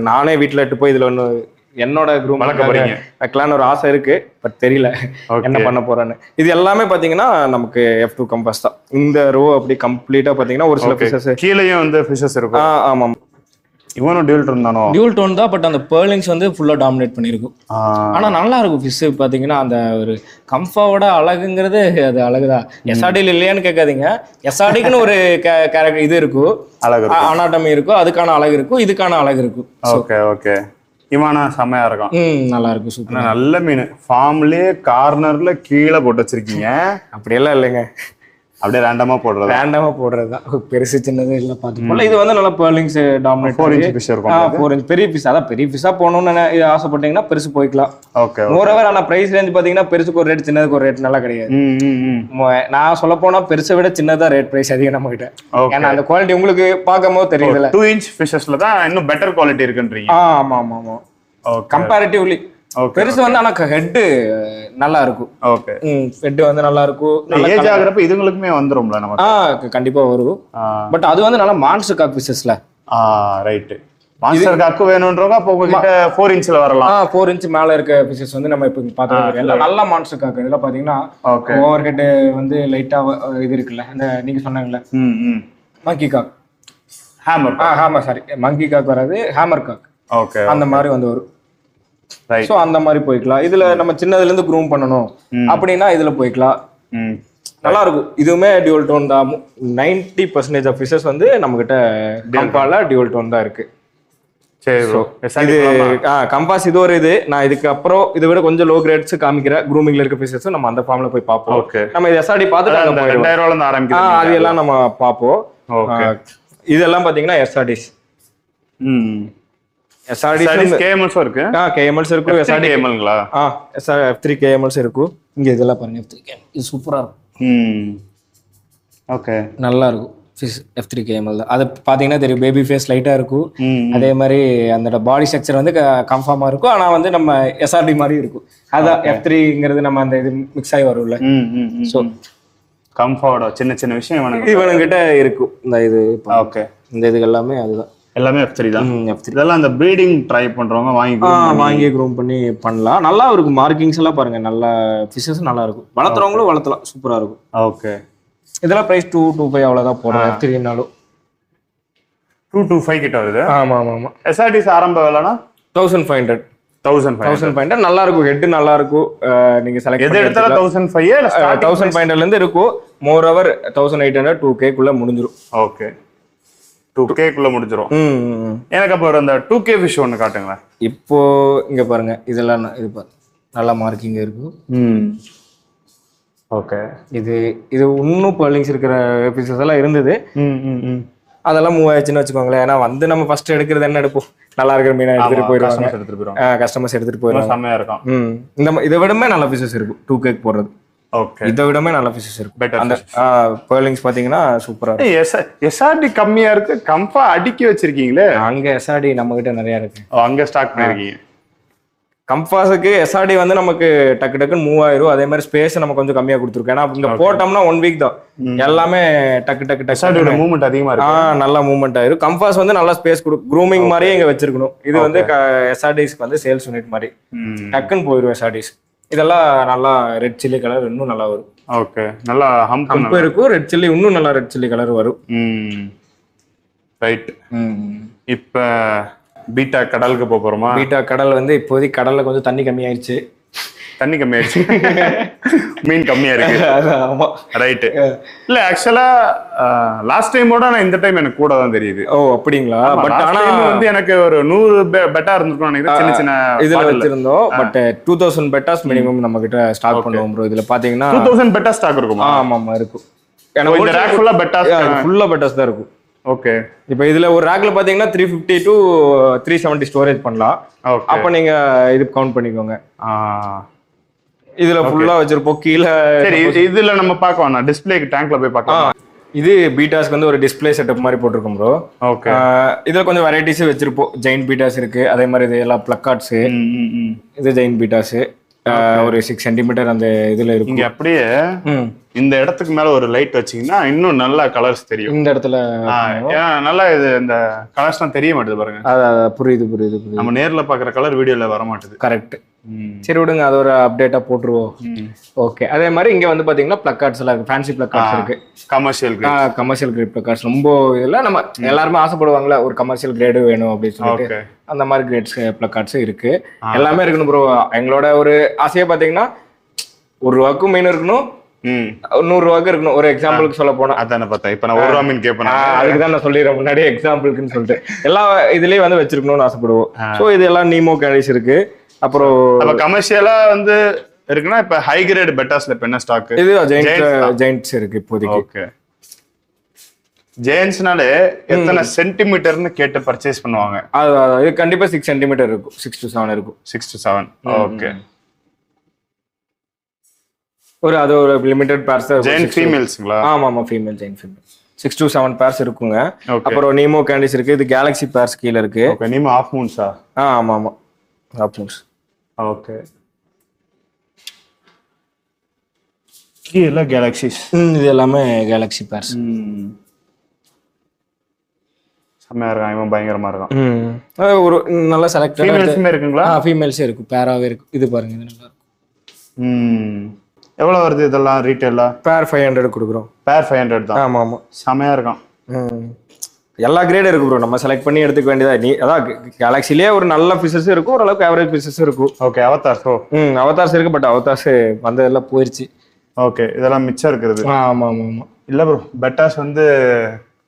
நானே வீட்டுல இட்டு போய் இதுல ஒன்று என்னோட குரூப் வைக்கலான்னு ஒரு ஆசை இருக்கு, பட் தெரியல என்ன பண்ண போறேன்னு. இது எல்லாமே பாத்தீங்கன்னா நமக்கு F2 கம்பஸ் தான். இந்த ரோ அப்படி கம்ப்ளீட்டா பாத்தீங்கன்னா ஒரு சில ஃபிஷஸ் கீழேயும் வந்து ஃபிஷஸ் இருக்கும். ஆமா, இவனும் டியூல் டோன் தானோ? டியூல் டோன் தான், பட் அந்த பேர்லிங்ஸ் வந்து ஃபுல்லா டாமினேட் பண்ணிருக்கும். ஆனா நல்லா இருக்கும் ஃபிஷ். பாத்தீங்கன்னா அந்த ஒரு கம்ஃபாவோட அழகுங்கிறது அது அழகுதான். எஸ்ஆர்டியில் இல்லையான்னு கேட்காதீங்க, எஸ்ஆர்டிக்குன்னு ஒரு கேரக்டர் இது இருக்கும், அனாட்டமி இருக்கும், அதுக்கான அழகு இருக்கும், இதுக்கான அழகு இருக்கும். ஓகே. இவனா செமையா இருக்கும். நல்லா இருக்கும், சூப்பர். நல்ல மீன். ஃபார்ம்லயே கார்னர்ல கீழே போட்டு வச்சிருக்கீங்க. அப்படியெல்லாம் இல்லைங்க, அப்படியே ரேண்டமா போடுறது தான். பெருசு சின்னது எல்லாம் பார்த்து இது வந்து நல்லா பேர்லிங்ஸ் டாமினேட் 4 இன்ச் ஃபிஷ் இருக்கும். 4 இன்ச் பெரிய பீஸ். அதான் பெரிய பீஸா போகணும்னு ஆசைப்பட்டீங்கன்னா பெருசு போய்க்கலாம். ஓகே. மோரோவர் ஆனா பிரைஸ் ரேஞ்ச் பாத்தீங்கன்னா பெருசுக்கு ஒரு ரேட், சின்னதுக்கு ஒரு ரேட் நல்லா கிடையாது. நான் சொல்ல போனா பெருசை விட சின்னதா ரேட் பிரைஸ் அதிகம் நம்ம கிட்ட. ஏன்னா அந்த குவாலிட்டி உங்களுக்கு பார்க்கும் போது தெரியுதுல்ல. 2 இன்ச் ஃபிஷஸ்ல தான் இன்னும் பெட்டர் குவாலிட்டி இருக்குன்றீங்க. ஆமா. கம்பேரிட்டிவ்லி பெருசு வந்து ஆனா ஹெட் நல்லா இருக்கும். ஓகே, ஹெட் வந்து நல்லா இருக்கும். ஏஜ் ஆகுறப்ப இதுங்களுக்குமே வந்துரும்ல நமக்கு? கண்டிப்பா வரும். பட் அது வந்து நல்லா மான்ஸ்டர் காக் பீசஸ்ல. ரைட். மான்ஸ்டர் காக் வேணும்ன்றவங்க அப்போ உங்ககிட்ட 4 இன்ச்ல வரலாம். 4 இன்ச் மேல இருக்க பீசஸ் வந்து நம்ம இப்ப பார்த்தோம். எல்லாம் நல்ல மான்ஸ்டர் காக். இதெல்லாம் பாத்தீங்கன்னா ஓவர் ஹெட் வந்து லைட்டா இது இருக்குல்ல, அந்த நீங்க சொன்னாங்கல்ல மங்கி காக், ஹேமர் சாரி மங்கி காக் வராது, ஹேமர் காக். ஓகே, அந்த மாதிரி வந்து வரும். சோ அந்த மாதிரி போய்க்கலாம். இதுல நம்ம சின்னதுல இருந்து க்ரூம் பண்ணணும் அப்படின்னா இதுல போய்க்கலாம், நல்லா இருக்கும். இதுவுமே டியூவல் டோன் தான். 90% ஆஃப் ஃபிஷஸ் வந்து நம்ம கிட்ட கம்பால டியூவல் டோன் தான் இருக்கு. சரி ப்ரோ, இது கம்பாஸ் இது ஒரு இது. நான் இதுக்கு அப்புறம் இதை விட கொஞ்சம் லோ கிரேட்ஸ் காமிக்கிற க்ரூமிங்ல இருக்க ஃபிஷஸ் நம்ம அந்த ஃபார்ம்ல போய் பார்ப்போம். நம்ம இது எஸ்ஆர்டி பார்த்துட்டு 2000 ரூபாயில இருந்து ஆரம்பிக்கும். அது எல்லாம் நம்ம பார்ப்போம். இதெல்லாம் பாத்தீங்கன்னா எஸ்ஆர்டிஸ். KMLs இருக்கு. KMLs இருக்கு. SRD KMLங்களா? F3 KMLs இருக்கு. இங்க இதெல்லாம் பாருங்க, F3 KML. இது சூப்பரா இருக்கும். ஓகே, நல்லா இருக்கும். F3 KML தான். அது பாத்தீங்கன்னா தெரியும், பேபி ஃபேஸ் லைட்டா இருக்கும். அதே மாதிரி அந்த பாடி ஸ்ட்ரக்சர் வந்து கன்ஃபார்மா இருக்கும். ஆனா வந்து நம்ம SRD மாதிரி இருக்கும். அதான் F3ங்கிறது நம்ம அந்த இது மிக்ஸ் ஆகி வரும்ல. சோ கம்ஃபோர்ட் சின்ன சின்ன விஷயம் இவனுங்கிட்ட இருக்கும். இந்த இது ஓகே, இந்த இது எல்லாமே அதுதான். எல்லாமே F3 தான். இதெல்லாம் அந்த ப்ரீடிங் ட்ரை பண்றவங்க வாங்கி க்ரூம் பண்ணி பண்ணலாம். நல்லா இருக்கும். மார்க்கிங்ஸ் எல்லாம் பாருங்க, நல்லா ஃபிஷஸ் நல்லா இருக்கும். வளர்த்துறவங்களும் வளர்த்தலாம், சூப்பரா இருக்கும். ஓகே, இதெல்லாம் பிரைஸ் 225 அவ்வளவுதான் போடுறோம். F3னாலும் 225 கிட்ட வருது. ஆமா. SRDs ஆரம்ப விலைனா 1500 நல்லா இருக்கும். ஹெட் நல்லா இருக்கும். நீங்க செலக்ட் எது எடுத்தாலும் 1500 இருந்து இருக்கும். மோர் ஓவர் 1800 2K குள்ள முடிஞ்சிரும். ஓகே, 2K குள்ள முடிஞ்சிரும். எனக்கு அப்போ அந்த 2K ஃபிஷ் ஒன்று காட்டுங்களேன். இப்போ இங்க பாருங்க, இதெல்லாம் இது பாருங்க, நல்லா மார்க்கிங் இருக்கும். ஓகே. இது இன்னும் பர்லிங்ஸ் இருக்கிற பீசஸ் எல்லாம் இருந்தது. அதெல்லாம் மூவ் ஆயிடுச்சுன்னு வச்சுக்கோங்களேன். ஏன்னா வந்து நம்ம ஃபர்ஸ்ட் எடுக்கிறது என்ன எடுப்போம், நல்லா இருக்கிற மீனை எடுத்துட்டு போயிடுவாங்க, கஸ்டமர்ஸ் எடுத்துட்டு போயிடுவாங்க. செம்மையா இருக்கும். இதை விடமே நல்ல பீசஸ் இருக்கும் 2K போடுறது. ஓகே. இதை விடமே நல்ல பீசஸ் இருக்கும். அந்த பர்லிங்ஸ் பாத்தீங்கன்னா சூப்பரா இருக்கும். எஸ்ஆர்டி கம்மியா இருக்கு, கம்பா அடுக்கி வச்சிருக்கீங்களே. அங்க எஸ்ஆர்டி நம்ம கிட்ட நிறைய இருக்கு. அங்க ஸ்டாக் பண்ணிருக்கீங்க. கம்பாஸுக்கு எஸ்ஆர்டி வந்து நமக்கு டக்கு டக்குன்னு மூவ் ஆயிரும். அதே மாதிரி ஸ்பேஸ் நம்ம கொஞ்சம் கம்மியா கொடுத்துருக்கோம். ஏன்னா இங்க போட்டோம்னா 1 வீக் தான் எல்லாமே டக்கு மூவ்மெண்ட் அதிகமா இருக்கு. நல்லா மூவ்மெண்ட் ஆயிரும். கம்பாஸ் வந்து நல்லா ஸ்பேஸ் கொடுக்கும். க்ரூமிங் மாதிரியே இங்க வச்சிருக்கணும். இது வந்து எஸ்ஆர்டிஸ்க்கு வந்து சேல்ஸ் யூனிட் மாதிரி டக்குன்னு போயிடும் எஸ்ஆர்டிஸ். இதெல்லாம் நல்லா ரெட் சில்லி கலர் இன்னும் நல்லா வரும். ஓகே. நல்லா ஹம்ப் இருக்கும். ரெட் சில்லி இன்னும் நல்லா ரெட் சில்லி கலர் வரும். ரைட். இப்ப பீட்டா கடலுக்கு போறோமா? பீட்டா கடல் வந்து இப்போதைக்கு கடல்ல கொஞ்சம் தண்ணி கம்மியாயிருச்சு. மீன் கம்மியா இருக்கு. ஆமா. ரைட். இல்ல ஆக்சுவலா லாஸ்ட் டைமோட நான் இந்த டைம் எனக்கு கூட தான் தெரியுது. ஓ அப்படிங்களா? பட் ஆனா வந்து எனக்கு ஒரு 100 பெட்டா இருந்திருக்கும் நினைக்கிறேன். சின்ன சின்ன இதுல வச்சிருந்தோம். பட் 2000 பெட்டாஸ் மினிமம் நம்ம கிட்ட ஸ்டாக் பண்ணுவோம் ப்ரோ. இதுல பாத்தீங்கன்னா 2000 பெட்டா ஸ்டாக் இருக்கும். ஆமா ஆமா இருக்கும். ஏன்னா இந்த ரேக் ஃபுல்லா பெட்டாஸ் தான் இருக்கும். ஓகே. இப்போ இதுல ஒரு ரேக்ல பாத்தீங்கன்னா 350 to 370 ஸ்டோரேஜ் பண்ணலாம். அப்ப நீங்க இது கவுண்ட் பண்ணிக்கோங்க. இதுல ஃபுல்லா வச்சிருப்போம். கீழே சரி, இதுல நம்ம பார்க்கலாம். டிஸ்ப்ளேக்கு டேங்க்ல போய் பார்க்கலாம். இது பீட்டாஸ்க்கு வந்து ஒரு டிஸ்ப்ளே செட்டப் மாதிரி போட்டிருக்கோம் ப்ரோ. ஓகே. இதுல கொஞ்சம் வெரைட்டிஸ் வச்சிருப்போம். ஜெயின் பீட்டாஸ் இருக்கு. அதே மாதிரி இது எல்லாம் பிளக்கார்ட்ஸ். இது ஜெயின் பீட்டாஸ் ஒரு 6 சென்டிமீட்டர் அந்த இதுல இருக்கு. இங்க அப்படியே இந்த இடத்துக்கு மேல ஒரு லைட் வச்சீங்கன்னா இன்னும் நல்லா கலர்ஸ் தெரியும். இந்த இடத்துல நல்லா இது இந்த கலர்ஸ்லாம் தெரிய மாட்டேது பாருங்க. புரியுது. நம்ம நேர்ல பாக்குற கலர் வீடியோல வர மாட்டேது. கரெக்ட். சரி விடுங்க, அது ஒரு அப்டேட்டா போட்டுருவோம். ஓகே. அதே மாதிரி இங்க வந்து பாத்தீங்கன்னா பிளக்கார்ட்ஸ் எல்லாம் இருக்கு. ஃபேன்சி பிளக்கார்ட்ஸ் இருக்கு. கமர்ஷியல் கிரேட் பிளக்கார்ட்ஸ் ரொம்ப இதெல்லாம் நம்ம எல்லாருமே ஆசைப்படுவாங்கல்ல, ஒரு கமர்ஷியல் கிரேடு வேணும் அப்படின்னு சொல்லிட்டு அந்த மாதிரி கிரேட்ஸ் பிளக்கார்ட்ஸ் இருக்கு. எல்லாமே இருக்கணும் ப்ரோ. எங்களோட ஒரு ஆசையா பாத்தீங்கன்னா ₹1 மீன் இருக்கணும், ₹100 இருக்கணும். ஒரு எக்ஸாம்பிளுக்கு சொல்ல போனா அதான பார்த்தா இப்ப நான் ₹1 மீன் கேட்பேன். அதுக்கு தான் நான் சொல்லிடுறேன் முன்னாடியே எக்ஸாம்பிளுக்குன்னு சொல்லிட்டு. எல்லா இதுலயும் வந்து வச்சிருக்கணும்னு ஆசைப்படுவோம். ஸோ இது எல்லாம் நீமோ கேண்டிஸ் இருக்கு. அப்புறம் கமர்ஷியலா வந்து இருக்குன்னா இப்ப ஹை கிரேட் பெட்டாஸ்ல இப்ப என்ன ஸ்டாக்? இது ஜெயின்ட்ஸ் இருக்கு இப்போதைக்கு. ஓகே. ஜெயின்ட்ஸ்னாலே எத்தனை சென்டிமீட்டர்னு கேட்டு பர்ச்சேஸ் பண்ணுவாங்க? இது கண்டிப்பா 6 சென்டிமீட்டர் இருக்கும். 6 to 7 இருக்கும். 6 to 7. ஓகே. அது ஒரு லிமிடெட் பேர்ஸ். ஜெயின் ஃபீமேல்ஸ்ங்களா? ஆமா ஃபீமேல் ஜெயின் ஃபீமேல் 6 to 7 பேர்ஸ் இருக்குங்க. அப்புறம் நீமோ கேண்டிஸ் இருக்கு. இது கேலக்ஸி பேர்ஸ் கீழ இருக்கு. ஓகே. நீமோ ஹாஃப் மூன்ஸா? ஆமா ஹாஃப் மூன்ஸ். ஓகே. கீழ கேலக்ஸிஸ். இது எல்லாமே கேலக்ஸி பேர்ஸ். செமையா இருக்கான். இவன் பயங்கரமா இருக்கான். ஒரு நல்ல செலக்டட் ஃபீமேல்ஸ்மே இருக்குங்களா? ஃபீமேல்ஸே இருக்கு. பேராவே இருக்கு. இது பாருங்க, இது நல்லா இருக்கும். எவ்வளவு வருது இதெல்லாம் ரீட்டைலா? பேர் 500 கொடுக்குறோம். பேர் 500 தான். ஆமா செமையா இருக்கான். எல்லா கிரேடும் இருக்கு ப்ரோ. நம்ம செலக்ட் பண்ணி எடுத்துக்க வேண்டியதா. அதான் கேலக்சிலேயே ஒரு நல்ல பீசஸ் இருக்கும், ஓரளவுக்கு ஆவரேஜ் பீசஸ் இருக்கும். ஓகே. அவதார்ஸ். அவதார்ஸ் இருக்கு. பட் அவதார்ஸ் வந்ததெல்லாம் போயிருச்சு. ஓகே. இதெல்லாம் மிச்சம் இருக்கிறது. ஆமா இல்ல ப்ரோ, பெட்டாஸ் வந்து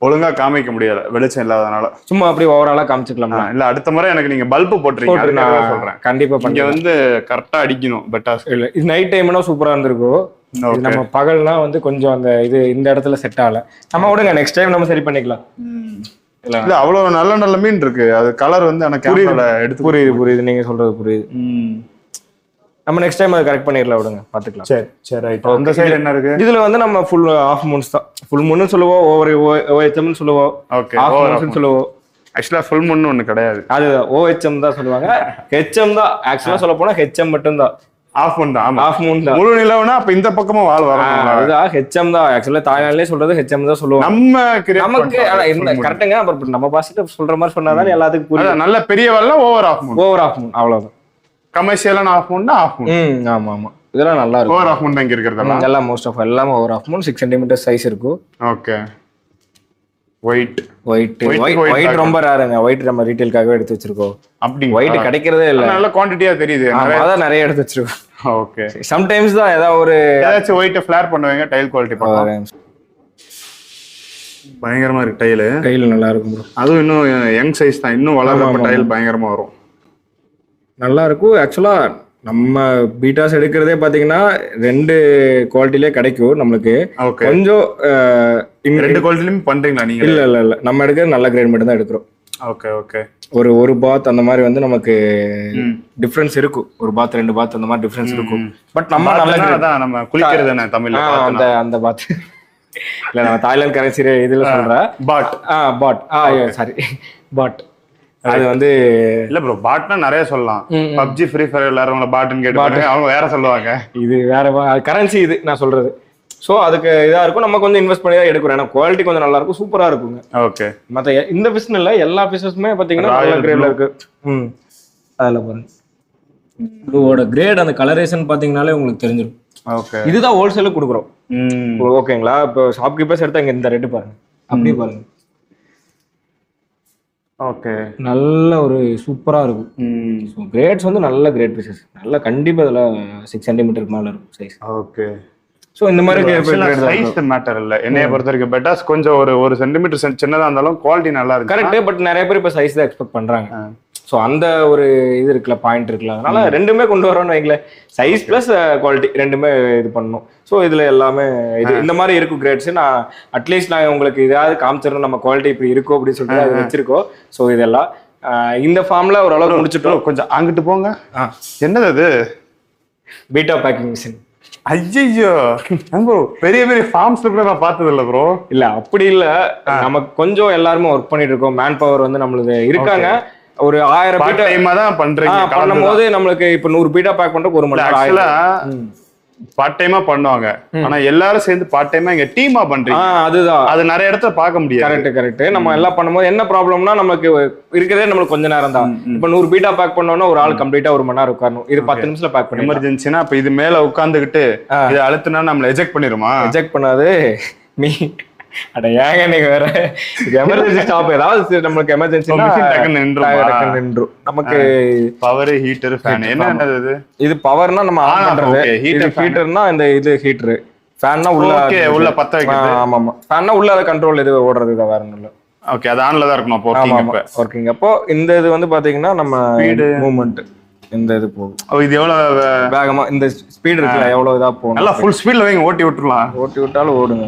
ஒழுங்கா காமிக்க முடியல, வெளிச்சம் இல்லாதனால. சும்மா அப்படியே ஓவராலா காமிச்சுக்கலாம். இல்ல அடுத்த முறை எனக்கு நீங்க பல்பு போட்டுறீங்க, நான் சொல்றேன். கண்டிப்பா இங்க வந்து கரெக்டா அடிக்கணும் பெட்டாஸ். இல்ல இது நைட் டைம்னா சூப்பரா இருந்திருக்கும். நம்ம பகல்னா வந்து கொஞ்சம் அந்த இது இந்த இடத்துல செட் ஆகல. நம்ம விடுங்க, நெக்ஸ்ட் டைம் நம்ம சரி பண்ணிக்கலாம். இல்ல அவ்வளவு நல்ல மீன் இருக்கு. அது கலர் வந்து எனக்கு எடுத்து புரியுது நீங்க சொல்றது புரியுது. நம்ம நெக்ஸ்ட் டைம் அதை கரெக்ட் பண்ணிடலாம். விடுங்க, பாத்துக்கலாம். சரி ரைட். அந்த சைடு என்ன இருக்கு? இதுல வந்து நம்ம ஃபுல் ஆஃப் மூன்ஸ் தான். ஃபுல் மூன்னு சொல்லுவோம், ஓவர் OHM சொல்லுவோம். ஓகே. ஆஃப் மூன்ஸ் சொல்லுவோம். ஆக்சுவலா ஃபுல் மூன் ஒண்ணு கிடையாது. அது OHM தான் சொல்லுவாங்க. HM தான் ஆக்சுவலா சொல்ல போனா. HM மட்டும் தான். ஆஃப் மூன் தான். ஆமா, ஆஃப் மூன் தான். முழு நிலவுனா அப்ப இந்த பக்கமும் வால் வரணும். அதுதான் HM தான். ஆக்சுவலா தாய்லாந்துலயே சொல்றது HM தான் சொல்லுவாங்க. நமக்கு என்ன கரெக்ட்டுங்க. அப்புறம் நம்ம பாசிட்டிவ் சொல்ற மாதிரி சொன்னாதான் எல்லாத்துக்கும் புரியும். நல்ல பெரிய வால்ல ஓவர் ஆஃப் மூன். அவ்வளவுதான். கமர்ஷியலான ஆஃப் மூன் தான். Half moon. ஆமா இதெல்லாம் நல்லா இருக்கும். ஓவர் ஆஃப் மூன் தான் இங்க இருக்குறதெல்லாம். எல்லாம் மோஸ்ட் ஆஃப் எல்லாமே over half moon. 6 centimetre size இருக்கும். ஓகே. ஒயிட் ரொம்ப ரேருங்க. ஒயிட் நம்ம ரீட்டைல்காகவே எடுத்து வச்சிருக்கோம். அப்படி ஒயிட் கிடைக்கிறதே இல்ல. நல்ல குவாண்டிட்டியா தெரியுது. அதான் நிறைய எடுத்து வச்சிருக்கோம். ஓகே. சம்டைம்ஸ் தான் ஏதாச்சும் ஒயிட் ஃபிளேர் பண்ணுவாங்க. டைல் குவாலிட்டி பார்க்கலாம். பயங்கரமா இருக்கு டைல் நல்லா இருக்கும் ப்ரோ. அதுவும் இன்னும் யங் சைஸ் தான். இன்னும் வளர்றப்ப டைல் பயங்கரமா வரும். நல்லா இருக்கும். ஆக்சுவலா நம்ம பீட்டாஸ் எடுக்கிறதே பாத்தீங்கன்னா 2 குவாலிட்டிலே கிடைக்கும் நம்மளுக்கு. ஓகே. கொஞ்சம் 2 குவாலிட்டிலயும் பண்றீங்களா நீங்க? இல்ல நம்ம எடுக்கிறது நல்ல கிரேட் மட்டும் தான் எடுக்கிறோம். Okay okay. ஒரு பாத் அந்த மாதிரி வந்து நமக்கு டிஃபரன்ஸ் இருக்கும். ஒரு பாத் 2 பாத் அந்த மாதிரி டிஃபரன்ஸ் இருக்கும். பட் நம்ம நல்ல நம்ம குளிக்கிறது தானே தமிழ்ல அந்த பாத் இல்ல, நம்ம தாய்லாந்து கரன்சி இதுல சொல்றேன். பாட் சாரி பாட். அது வந்து இல்ல ப்ரோ, பாட்னா நிறைய சொல்லலாம். PUBG ஃப்ரீ ஃபயர் விளையாடுறவங்க பாட்னு கேட்டு அவங்க வேற சொல்லுவாங்க. இது வேற கரன்சி இது நான் சொல்றது. ஸோ அதுக்கு இதா இருக்கும். நம்ம கொஞ்சம் இன்வெஸ்ட் பண்ணி தான் எடுக்கிறோம். ஏன்னா குவாலிட்டி கொஞ்சம் நல்லா இருக்கும், சூப்பரா இருக்குங்க. ஓகே. மற்ற இந்த ஃபிஷ் இல்ல, எல்லா ஃபிஷஸுமே பாத்தீங்கன்னா நல்ல கிரேட்ல இருக்கு. அதில் பாருங்க ப்ளூவோட கிரேட், அந்த கலரேஷன் பாத்தீங்கன்னாலே உங்களுக்கு தெரிஞ்சிடும். ஓகே. இதுதான் ஹோல்சேலுக்கு கொடுக்குறோம். ஓகேங்களா? இப்போ ஷாப்கீப்பர்ஸ் எடுத்தா இங்க இந்த ரேட்டு பாருங்க, அப்படியே பாருங்க. ஓகே. நல்ல ஒரு சூப்பரா இருக்கும். கிரேட்ஸ் வந்து நல்ல கிரேட் ஃபிஷஸ். நல்ல கண்டிப்பா இதுல 6 சென்டிமீட்டருக்கு மேல இருக்கும் சைஸ். ஓகே. சோ இந்த மாதிரி சைஸ் மேட்டர் இல்ல. என்னைய பொறுத்த வரைக்கும் பெட்டாஸ் கொஞ்சம் ஒரு சென்டிமீட்டர் சின்னதா இருந்தாலும் குவாலிட்டி நல்லா இருக்கு. கரெக்ட். பட் நிறைய பேர் இப்ப சைஸ் தான் எக்ஸ்பெக்ட் பண்றாங்க. ஸோ அந்த ஒரு இது இருக்குல்ல, பாயிண்ட் இருக்குல்ல, அதனால ரெண்டுமே கொண்டு வரோம்னு வைங்களேன். சைஸ் பிளஸ் குவாலிட்டி ரெண்டுமே இது பண்ணணும். ஸோ இதுல எல்லாமே இது இந்த மாதிரி இருக்கும் கிரேட்ஸ். நான் அட்லீஸ்ட் நான் உங்களுக்கு இதாவது காமிச்சிடணும் நம்ம குவாலிட்டி இப்படி இருக்கும் அப்படின்னு சொல்லிட்டு அது வச்சிருக்கோம். ஸோ இதெல்லாம் இந்த ஃபார்ம்ல ஓரளவுக்கு முடிச்சுட்டோம். கொஞ்சம் அங்கிட்டு போங்க. என்னது அது? Betta packing machine. ஐயோ ப்ரோ, பெரிய பெரிய ஃபார்ம்ஸ்ல கூட நான் பார்த்தது இல்ல ப்ரோ. இல்ல அப்படி இல்ல, நமக்கு கொஞ்சம் எல்லாருமே ஒர்க் பண்ணிட்டு இருக்கோம். மேன் பவர் வந்து நம்மளுக்கு இருக்காங்க. ஒரு 1000 பீட்டா டைமா தான் பண்றீங்க. பண்ணும்போது நம்மளுக்கு இப்ப 100 பீட்டா பேக் பண்றதுக்கு 1 மணி நேரம் பார்ட் டைமா பண்ணுவாங்க. ஆனா எல்லாரும் சேர்ந்து பார்ட் டைமா இங்க டீமா பண்றீங்க. அதுதான், அது நிறைய இடத்துல பார்க்க முடியாது. கரெக்ட். நம்ம எல்லாம் பண்ணும்போது என்ன ப்ராப்ளம்னா, நமக்கு இருக்கிறதே நம்மளுக்கு கொஞ்ச நேரம் தான். இப்ப 100 பீட்டா பேக் பண்ணோம்னா ஒரு ஆள் கம்ப்ளீட்டா 1 மணி நேரம் உட்காரணும். இது 10 நிமிஷத்துல பேக் பண்ணி எமர்ஜென்சினா இப்ப இது மேல உட்கார்ந்துகிட்டு இதை அழுத்தினா நம்மள எஜெக்ட் பண்ணிருமா? எஜெக்ட் பண்ணாது. அட ஏங்க நீங்க வேற, எமர்ஜென்சி ஸ்டாப் ஏதாவது நமக்கு எமர்ஜென்சி நின்றும். நமக்கு பவர் ஹீட்டர் ஃபேன் என்னது இது? இது பவர்னா நம்ம ஆன் பண்றது. ஹீட்டர்னா இந்த இது ஹீட்டர். ஃபேன்னா உள்ள பத்த வைக்கிறது. ஆமா. ஃபேன்னா உள்ள அத கண்ட்ரோல் இது ஓடுறது தான், வேற ஒண்ணும் இல்ல. ஓகே. அது ஆன்ல தான் இருக்கணும் அப்போ வர்க்கிங் அப்போ. இந்த இது வந்து பாத்தீங்கன்னா நம்ம மூவ்மெண்ட் இந்த இது போகும். இது எவ்வளவு வேகமா இந்த ஸ்பீட் இருக்குல்ல, எவ்வளவு இதா போகும். நல்லா ஃபுல் ஸ்பீட்ல வைங்க, ஓட்டி விட்டுறலாம். ஓட்டி விட்டாலும் ஓடுங்க.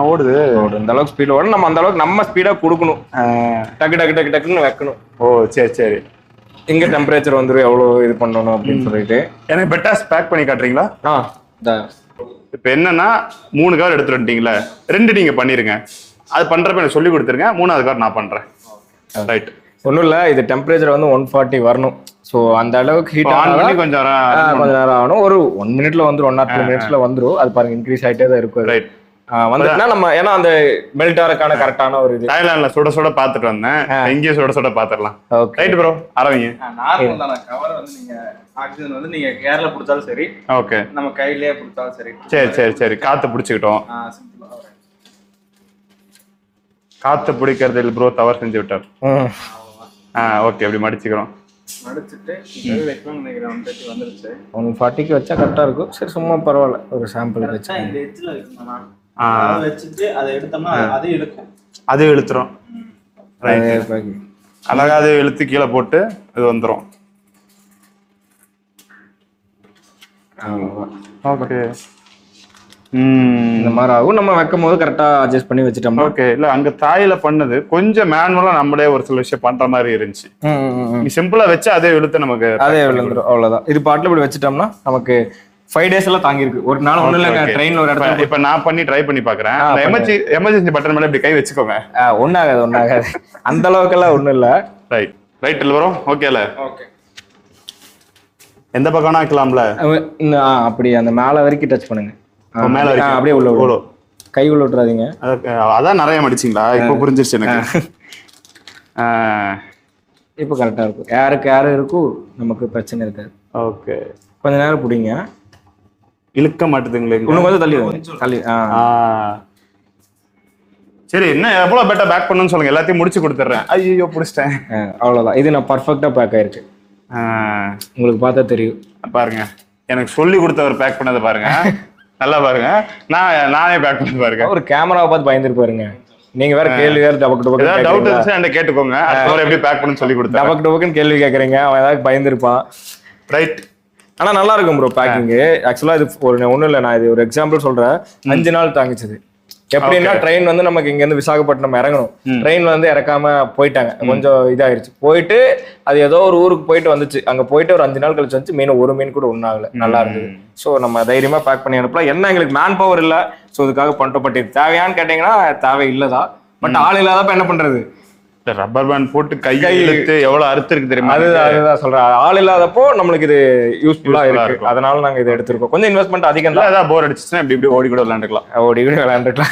ஓடுது. இந்த அளவுக்கு ஸ்பீட் ஓடும். நம்ம அந்த அளவுக்கு நம்ம ஸ்பீடா கொடுக்கணும். டக்குன்னு வைக்கணும். ஓ சரி. இங்க டெம்பரேச்சர் வந்துரும், எவ்வளவு இது பண்ணணும் அப்படின்னு சொல்லிட்டு. எனக்கு பெட்டாஸ் பேக் பண்ணி காட்டுறீங்களா? இப்ப என்னன்னா 3 கார் எடுத்துட்டு வந்துட்டீங்களா, 2 நீங்க பண்ணிருங்க. அது பண்றப்ப எனக்கு சொல்லி கொடுத்துருங்க. 3வது கார் நான் பண்றேன். ரைட். ஒன்றும் இல்லை, இது டெம்பரேச்சர் வந்து 140 வரணும். ஸோ அந்த அளவுக்கு ஹீட் ஆகி கொஞ்சம் நேரம் ஆகணும். ஒரு 1 மினிட்ல வந்துடும், 1 or 2 மினிட்ஸ்ல வந்துடும். அது பாருங்க இன்க்ரீஸ் ஆகிட்டே தான் இருக்கும். ரைட். வந்துட்டுனா நம்ம ஏன்னா அந்த மெல்ட் ஆகிறதுக்கான கரெக்டான ஒரு இது. தாய்லாந்துல சுட பார்த்துட்டு வந்தேன், இங்கேயும் சுட பார்த்துடலாம். ரைட் ப்ரோ, ஆரம்பிங்க. நார்மல் தானே கவர் வந்து நீங்க ஆக்சிஜன் வந்து நீங்க கேர்ல பிடிச்சாலும் சரி, ஓகே, நம்ம கையிலேயே பிடிச்சாலும் சரி. சரி. காத்து பிடிச்சிக்கிட்டோம். காத்து பிடிக்கிறது இல்லை ப்ரோ, தவறு செஞ்சு விட்டார். ஓகே, அப்படி மடிச்சுக்கிறோம். மடிச்சிட்டு வைக்கணும்னு நினைக்கிறேன். 130 வந்துருச்சு. 140க்கு வச்சா கரெக்டா இருக்கும். சரி, சும்மா பரவாயில்ல, ஒரு சாம்பிள் வச்சு இந்த எட்ஜ்ல வைக்கணும்னா வச்சுட்டு அதை எடுத்தோம்னா அது இழுக்கும். அது இழுத்துரும். அழகா அது இழுத்து கீழே போட்டு இது வந்துடும். ஓகே, இந்த மாதிரி ஆகும். நம்ம வைக்கும் போது கரெக்டா அட்ஜஸ்ட் பண்ணி வச்சுட்டோம். ஓகே. இல்ல அங்க தாயில பண்ணது கொஞ்சம் மேனுவலா நம்மளே ஒரு சில விஷயம் பண்ற மாதிரி இருந்துச்சு. சிம்பிளா வச்சு அதே இழுத்து நமக்கு அதே விழுந்துடும், அவ்வளவுதான். இது பாட்டில் இப்படி வச்சுட்டோம்னா நமக்கு 5 days எல்லாம் தாங்கி இருக்கு. ஒரு நாள் ஒண்ணு இல்ல, ட்ரெயின்ல ஒரு இடத்துல இப்ப நான் பண்ணி ட்ரை பண்ணி பாக்குறேன். எமர்ஜென்சி பட்டன் மேல இப்படி கை வச்சுக்கோங்க. ஒண்ணாகாது. அந்த அளவுக்கு எல்லாம் ஒண்ணும் இல்ல. ரைட் இல்ல வரும். ஓகேல, ஓகே. எந்த பக்கம் வைக்கலாம்ல? அப்படி அந்த மேல வரைக்கும் டச் பண்ணுங்க. மேல வரைக்கும் அப்படியே உள்ள கை உள்ள விட்டுறாதீங்க. அதான் நிறைய மடிச்சிங்களா? இப்போ புரிஞ்சிருச்சு எனக்கு. இப்போ கரெக்டா இருக்கும். யாரு இருக்கும், நமக்கு பிரச்சனை இருக்காது. ஓகே, கொஞ்ச நேரம் பிடிங்க. இழுக்க மாட்டுதுங்களே, இன்னும் கொஞ்சம் தள்ளி. சரி, என்ன எவ்வளவு பெட்டா பேக் பண்ணணும்னு சொல்லுங்க, எல்லாத்தையும் முடிச்சு கொடுத்துட்றேன். ஐயோ பிடிச்சிட்டேன். அவ்வளவுதான். இது நான் பர்ஃபெக்டா பேக் ஆயிருக்கு. உங்களுக்கு பார்த்தா தெரியும். பாருங்க, எனக்கு சொல்லி கொடுத்தவர் பேக் பண்ணதை பாருங்க. நல்லா பாருங்க. நானே பேக் பண்ணி பாருங்க. ஒரு கேமராவை பார்த்து பயந்துட்டு பாருங்க. நீங்க வேற கேள்வி வேற டபக் டவுட் இருந்துச்சு என்கிட்ட கேட்டுக்கோங்க. அவர் எப்படி பேக் பண்ணி சொல்லி கொடுத்தா. டபக் கேள்வி கேட்கறீங்க, அவன் ஏதாவது பயந்துருப்பான். ரைட். ஆனா நல்லா இருக்கும் ப்ரோ பேக்கிங். ஆக்சுவலா இது ஒண்ணும் இல்லை, நான் இது ஒரு எக்ஸாம்பிள் சொல்றேன். 5 நாள் தாங்கிச்சது. எப்படின்னா ட்ரெயின் வந்து நமக்கு இங்க இருந்து விசாகப்பட்டினம் இறங்கணும், ட்ரெயின்ல வந்து இறக்காம போயிட்டாங்க, கொஞ்சம் இதாயிருச்சு. போயிட்டு அது ஏதோ ஒரு ஊருக்கு போயிட்டு வந்துச்சு, அங்க போயிட்டு ஒரு 5 நாள் கழிச்சு வந்துச்சு. மீன் ஒரு மீன் கூட ஒன்றாகல, நல்லா இருந்தது. ஸோ நம்ம தைரியமா பேக் பண்ணி அனுப்பலாம். என்ன எங்களுக்கு மேன் பவர் இல்லை, ஸோ இதுக்காக பண்ணிட்டோம். பட் இது தேவையான்னு கேட்டீங்கன்னா தேவை இல்லதான். பட் ஆள் இல்லாதப்ப என்ன பண்றது, ரப்பர் பேண்ட் போட்டு கை இழுத்து எவ்வளவு அறுத்து இருக்கு தெரியுமா? அதுதான் சொல்றேன். ஆள் இல்லாதப்போ நம்மளுக்கு இது யூஸ்ஃபுல்லா இருக்கு, அதனால நாங்க இதை எடுத்திருக்கோம். கொஞ்சம் இன்வெஸ்ட்மெண்ட் அதிகம் தான். ஏதாவது போர் அடிச்சுன்னா இப்படி ஓடி கூட விளையாண்டுக்கலாம்.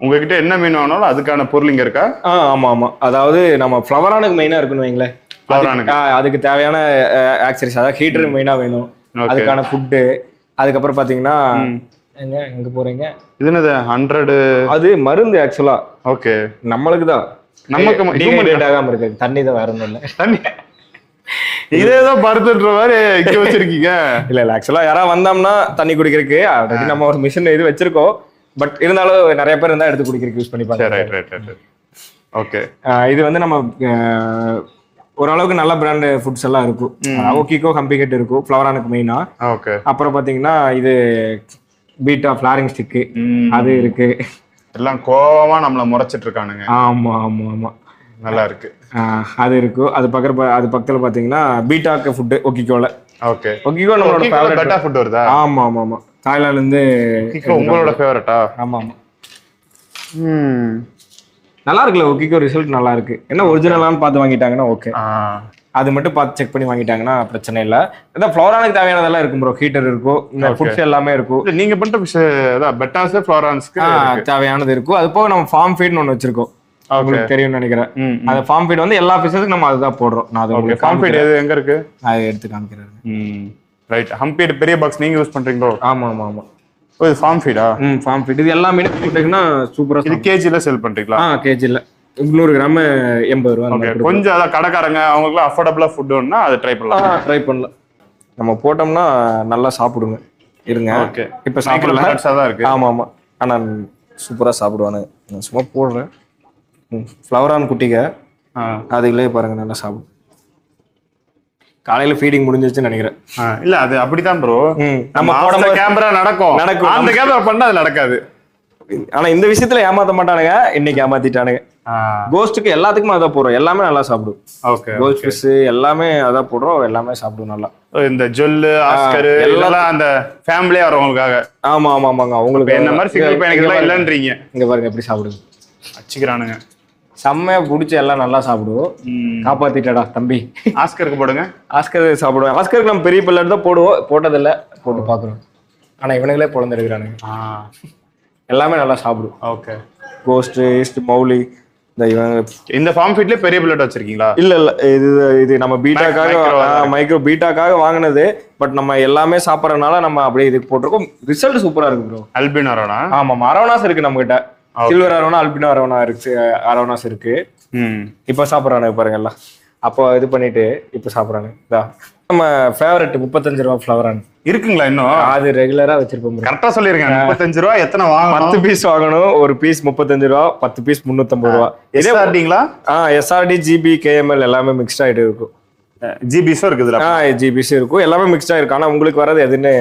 உங்ககிட்ட என்ன மீன் வாங்கினாலும் அதுக்கான பொருள் இங்க இருக்கா? ஆமா ஆமா. அதாவது நம்ம ஃப்ளவரானுக்கு மெயினா இருக்குன்னு வைங்களேன். அதுக்கு தேவையான ஆக்சரிஸ், அதாவது ஹீட்டர் மெயினா வேணும், அதுக்கான ஃபுட்டு. அதுக்கப்புறம் பாத்தீங்கன்னா எங்க போறீங்க, இது என்னது 100, அது மருந்து ஆக்சுவலா. ஓகே, நம்மளுக்கு தான், நமக்கு ஆகாம இருக்கு. தண்ணி தான், வேற ஒண்ணும் இல்ல. தண்ணி இதேதான் பருத்துன்ற மாதிரி இங்க வச்சிருக்கீங்க? இல்ல ஆக்சுவலா யாராவது வந்தோம்னா தண்ணி குடிக்கிறதுக்கு ஆல்ரெடி நம்ம ஒரு மிஷின் இது வச்சிருக்கோம். பட் இருந்தாலும் நிறைய பேர் இருந்தா எடுத்து குடிக்கிறதுக்கு யூஸ் பண்ணிப்பாங்க. ஓகே, இது வந்து நம்ம ஓரளவுக்கு நல்ல பிராண்ட் ஃபுட்ஸ் எல்லாம் இருக்கும். ஓகிக்கோ, ஹம்பிகட் இருக்கும் ஃப்ளவரானுக்கு மெயினா. ஓகே, அப்புறம் பாத்தீங்கன்னா இது பீட்டா ஃபிளாரிங் ஸ்டிக்கு, அது இருக்கு. எல்லாம் கோவமா நம்மள முறைச்சிட்டு இருக்கானுங்க. ஆமா ஆமா ஆமா, நல்லா இருக்கு. அது இருக்கும். அது பக்கத்துல பாத்தீங்கன்னா பீட்டாக்கு ஃபுட் ஒகிக்கோல. ஓகே, ஒகிக்கோ நம்மளோட ஃபேவரட் பெட்டா ஃபுட் வருதா? ஆமா ஆமா ஆமா, தாய்லாந்துல இருந்து. உங்களோட ஃபேவரட்டா? ஆமா ஆமா. நல்லா இருக்குல்ல ஒகிக்கோ, ரிசல்ட் நல்லா இருக்கு. என்ன ஒரிஜினலான்னு பார்த்து வாங்கிட்டாங்கன்னா ஓகே, அது மட்டும் பார்த்து செக் பண்ணி வாங்கிட்டாங்கன்னா பிரச்சனை இல்லை. அதான் ஃப்ளோரானுக்கு தேவையானதெல்லாம் இருக்கும் ப்ரோ. ஹீட்டர் இருக்கும், ஃபுட்ஸ் எல்லாமே இருக்கும். நீங்க பண்ற பெட்டாஸ் ஃப்ளோரான்ஸ்க்கு தேவையானது இருக்கும். அது போக நம்ம ஃபார்ம் ஃபீட்னு ஒன்று வச்சிருக்கோம், உங்களுக்கு தெரியும்னு நினைக்கிறேன். அந்த ஃபார்ம் ஃபீட் வந்து எல்லா ஃபிஷஸுக்கும் நம்ம அதுதான் போடுறோம். நான் அது ஃபார்ம் ஃபீட் எங்க இருக்கு, அதை எடுத்து காமிக்கிறேன். ரைட், ஹம்பீட் பெரிய பாக்ஸ் நீங்க யூஸ் பண்றீங்களோ? ஆமா ஆமா ஆமா. இது ஃபார்ம் ஃபீடா? Form feet. இது எல்லாமே போட்டீங்கன்னா சூப்பரா. இது கேஜில செல் பண்றீங்களா? கேஜில 200 கிராம் 80 ரூபா. கொஞ்சம் அதான் கடைக்காரங்க அவங்களுக்கு அஃபோர்டபுளா ஃபுட் வேணும்னா அதை ட்ரை பண்ணலாம். நம்ம போட்டோம்னா நல்லா சாப்பிடுங்க. இருங்க, ஓகே. இப்போ சாப்பிடல தான் இருக்கு. ஆமா ஆமா, ஆனா சூப்பரா சாப்பிடுவானு. நான் சும்மா போடுறேன். ஃப்ளவரான் குட்டிங்க அதுகளே பாருங்க, நல்லா சாப்பிடும். காலையில ஃபீடிங் முடிஞ்சிருச்சுன்னு நினைக்கிறேன். இல்ல அது அப்படித்தான் ப்ரோ, நம்ம போடுற கேமரா நடக்கும், அந்த கேமரா பண்ணா அது நடக்காது. ஆனா இந்த விஷயத்துல ஏமாத்த மாட்டானுங்க, இன்னைக்கு ஏமாத்திட்டானுங்க. கோஸ்ட்டுக்கு எல்லாத்துக்குமே அதான் போடுறோம், எல்லாமே நல்லா சாப்பிடும். ஓகே, கோஸ்ட் ஃபிஷ் எல்லாமே அதான் போடுறோம், எல்லாமே சாப்பிடும் நல்லா. இந்த ஜொல்லு, ஆஸ்கர் எல்லாம் அந்த ஃபேமிலியா வரவங்களுக்காக. ஆமா ஆமா ஆமாங்க. உங்களுக்கு என்ன மாதிரி சிங்கிள் பையனுக்கு எல்லாம் இல்லன்றீங்க. இங்க பாருங்க எப்படி சாப்பிடுது, அச்சிக்கிறானுங்க. செம்மையா பிடிச்சி எல்லாம் நல்லா சாப்பிடுவோம். காப்பாத்திட்டடா தம்பி. ஆஸ்கருக்கு போடுங்க. ஆஸ்கர் சாப்பிடுவோம். ஆஸ்கருக்கு நம்ம பெரிய பிள்ளை தான் போடுவோம், போட்டதில்லை, போட்டு பாக்குறோம். ஆனா இவனுங்களே பொழந்து எடுக்கிறானுங்க. எல்லாமே நல்லா சாப்பிடும். ஓகே, கோஸ்ட், ஈஸ்ட், மௌலி, இந்த ஃபார்ம் ஃபீட்ல பெரிய பிளட் வச்சிருக்கீங்களா? இல்ல இது நம்ம பீட்டாக்காக, மைக்ரோ பீட்டாக்காக வாங்கினது. பட் நம்ம எல்லாமே சாப்பிடறதுனால நம்ம அப்படியே இதுக்கு போட்டிருக்கோம். ரிசல்ட் சூப்பரா இருக்கு ப்ரோ. Albino arowana? ஆமா, அரோனாஸ் இருக்கு நம்ம கிட்ட. சில்வர் அரோனா, அல்பினோ அரோனா இருக்கு, அரோனாஸ் இருக்கு. இப்ப சாப்பிடறானுங்க பாருங்க எல்லாம். அப்போ இது பண்ணிட்டு இப்ப சாப்பிடறாங்க. நம்ம ஃபேவரட் 35 ரூபா ஃப்ளவரான் இருக்குங்களா இன்னும்? அது ரெகுலரா வச்சிருப்போம். கரெக்டா சொல்லிருக்கேன். 35 ரூபா. எத்தனை வாங்கணும்? 10 பீஸ் வாங்கணும். ஒரு பீஸ் 35 ரூபா, 10 பீஸ் 350 ரூபா. எஸ்ஆர்டிங்களா? எஸ்ஆர்டி, ஜிபி, கேஎம்எல் எல்லாமே மிக்ஸ்ட் ஆயிட்டு இருக்கும். ஜிபிஸும் இருக்குதுல? ஜிபிஸ் இருக்கும், எல்லாமே மிக்ஸ்டா இருக்கு. ஆனா உங்களுக்கு வரது எதுன்னு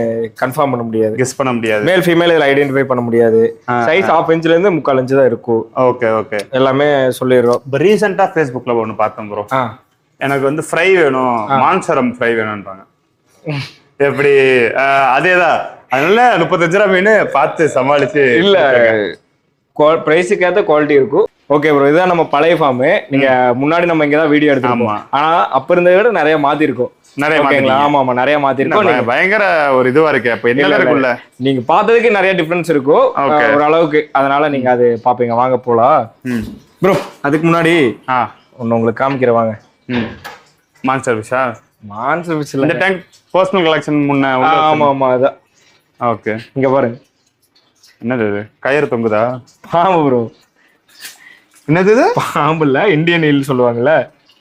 கன்ஃபார்ம் பண்ண முடியாது, கெஸ் பண்ண முடியாது. மேல் ஃபீமேல் இதுல ஐடென்டிஃபை பண்ண முடியாது. சைஸ் 1/2 இன்ச்ல இருந்து 3/4 இன்ச் தான் இருக்கும். ஓகே ஓகே, எல்லாமே சொல்லிடுறோம். இப்போ ரீசெண்டா ஃபேஸ்புக்ல ஒன்று பார்த்தேன் ப்ரோ. எனக்கு வந்து ஃப்ரை வேணும், மான்சரம் ஃப்ரை வேணும்ன்றாங்க. எப்படி? அதேதான். அதனால 35 ரூபா மீன் பார்த்து சமாளிச்சு. இல்ல, பிரைஸுக்கு ஏற்ற குவாலிட்டி இருக்கும். ஓகே ப்ரோ, இதுதான் நம்ம பழைய ஃபார்ம். நீங்க முன்னாடி நம்ம இங்கதான் வீடியோ எடுத்துருக்கோம். ஆனா அப்ப இருந்ததை விட நிறைய மாத்தி இருக்கும். ஆமா ஆமா, நிறைய மாத்தி இருக்கும். பயங்கர ஒரு இதுவா இருக்கு. அப்ப என்ன இருக்குல்ல, நீங்க பார்த்ததுக்கு நிறைய டிஃபரன்ஸ் இருக்கும் ஒரு அளவுக்கு. அதனால நீங்க அது பாப்பீங்க. வாங்க போலாம் ப்ரோ. அதுக்கு முன்னாடி ஒன்னு உங்களுக்கு காமிக்கிற வாங்க. மான்சர் ஃபிஷ்ஷா? மான்சர் ஃபிஷ் இல்ல, இந்த டேங்க் பர்சனல் கலெக்ஷன் முன்ன. ஆமா ஆமா, அதான். ஓகே, இங்க பாருங்க. என்னது இது? கயிறு தொங்குதா? பாம்பு ப்ரோ. என்னது இது? பாம்பு இல்ல, இந்தியன் ஈல் சொல்லுவாங்கல்ல.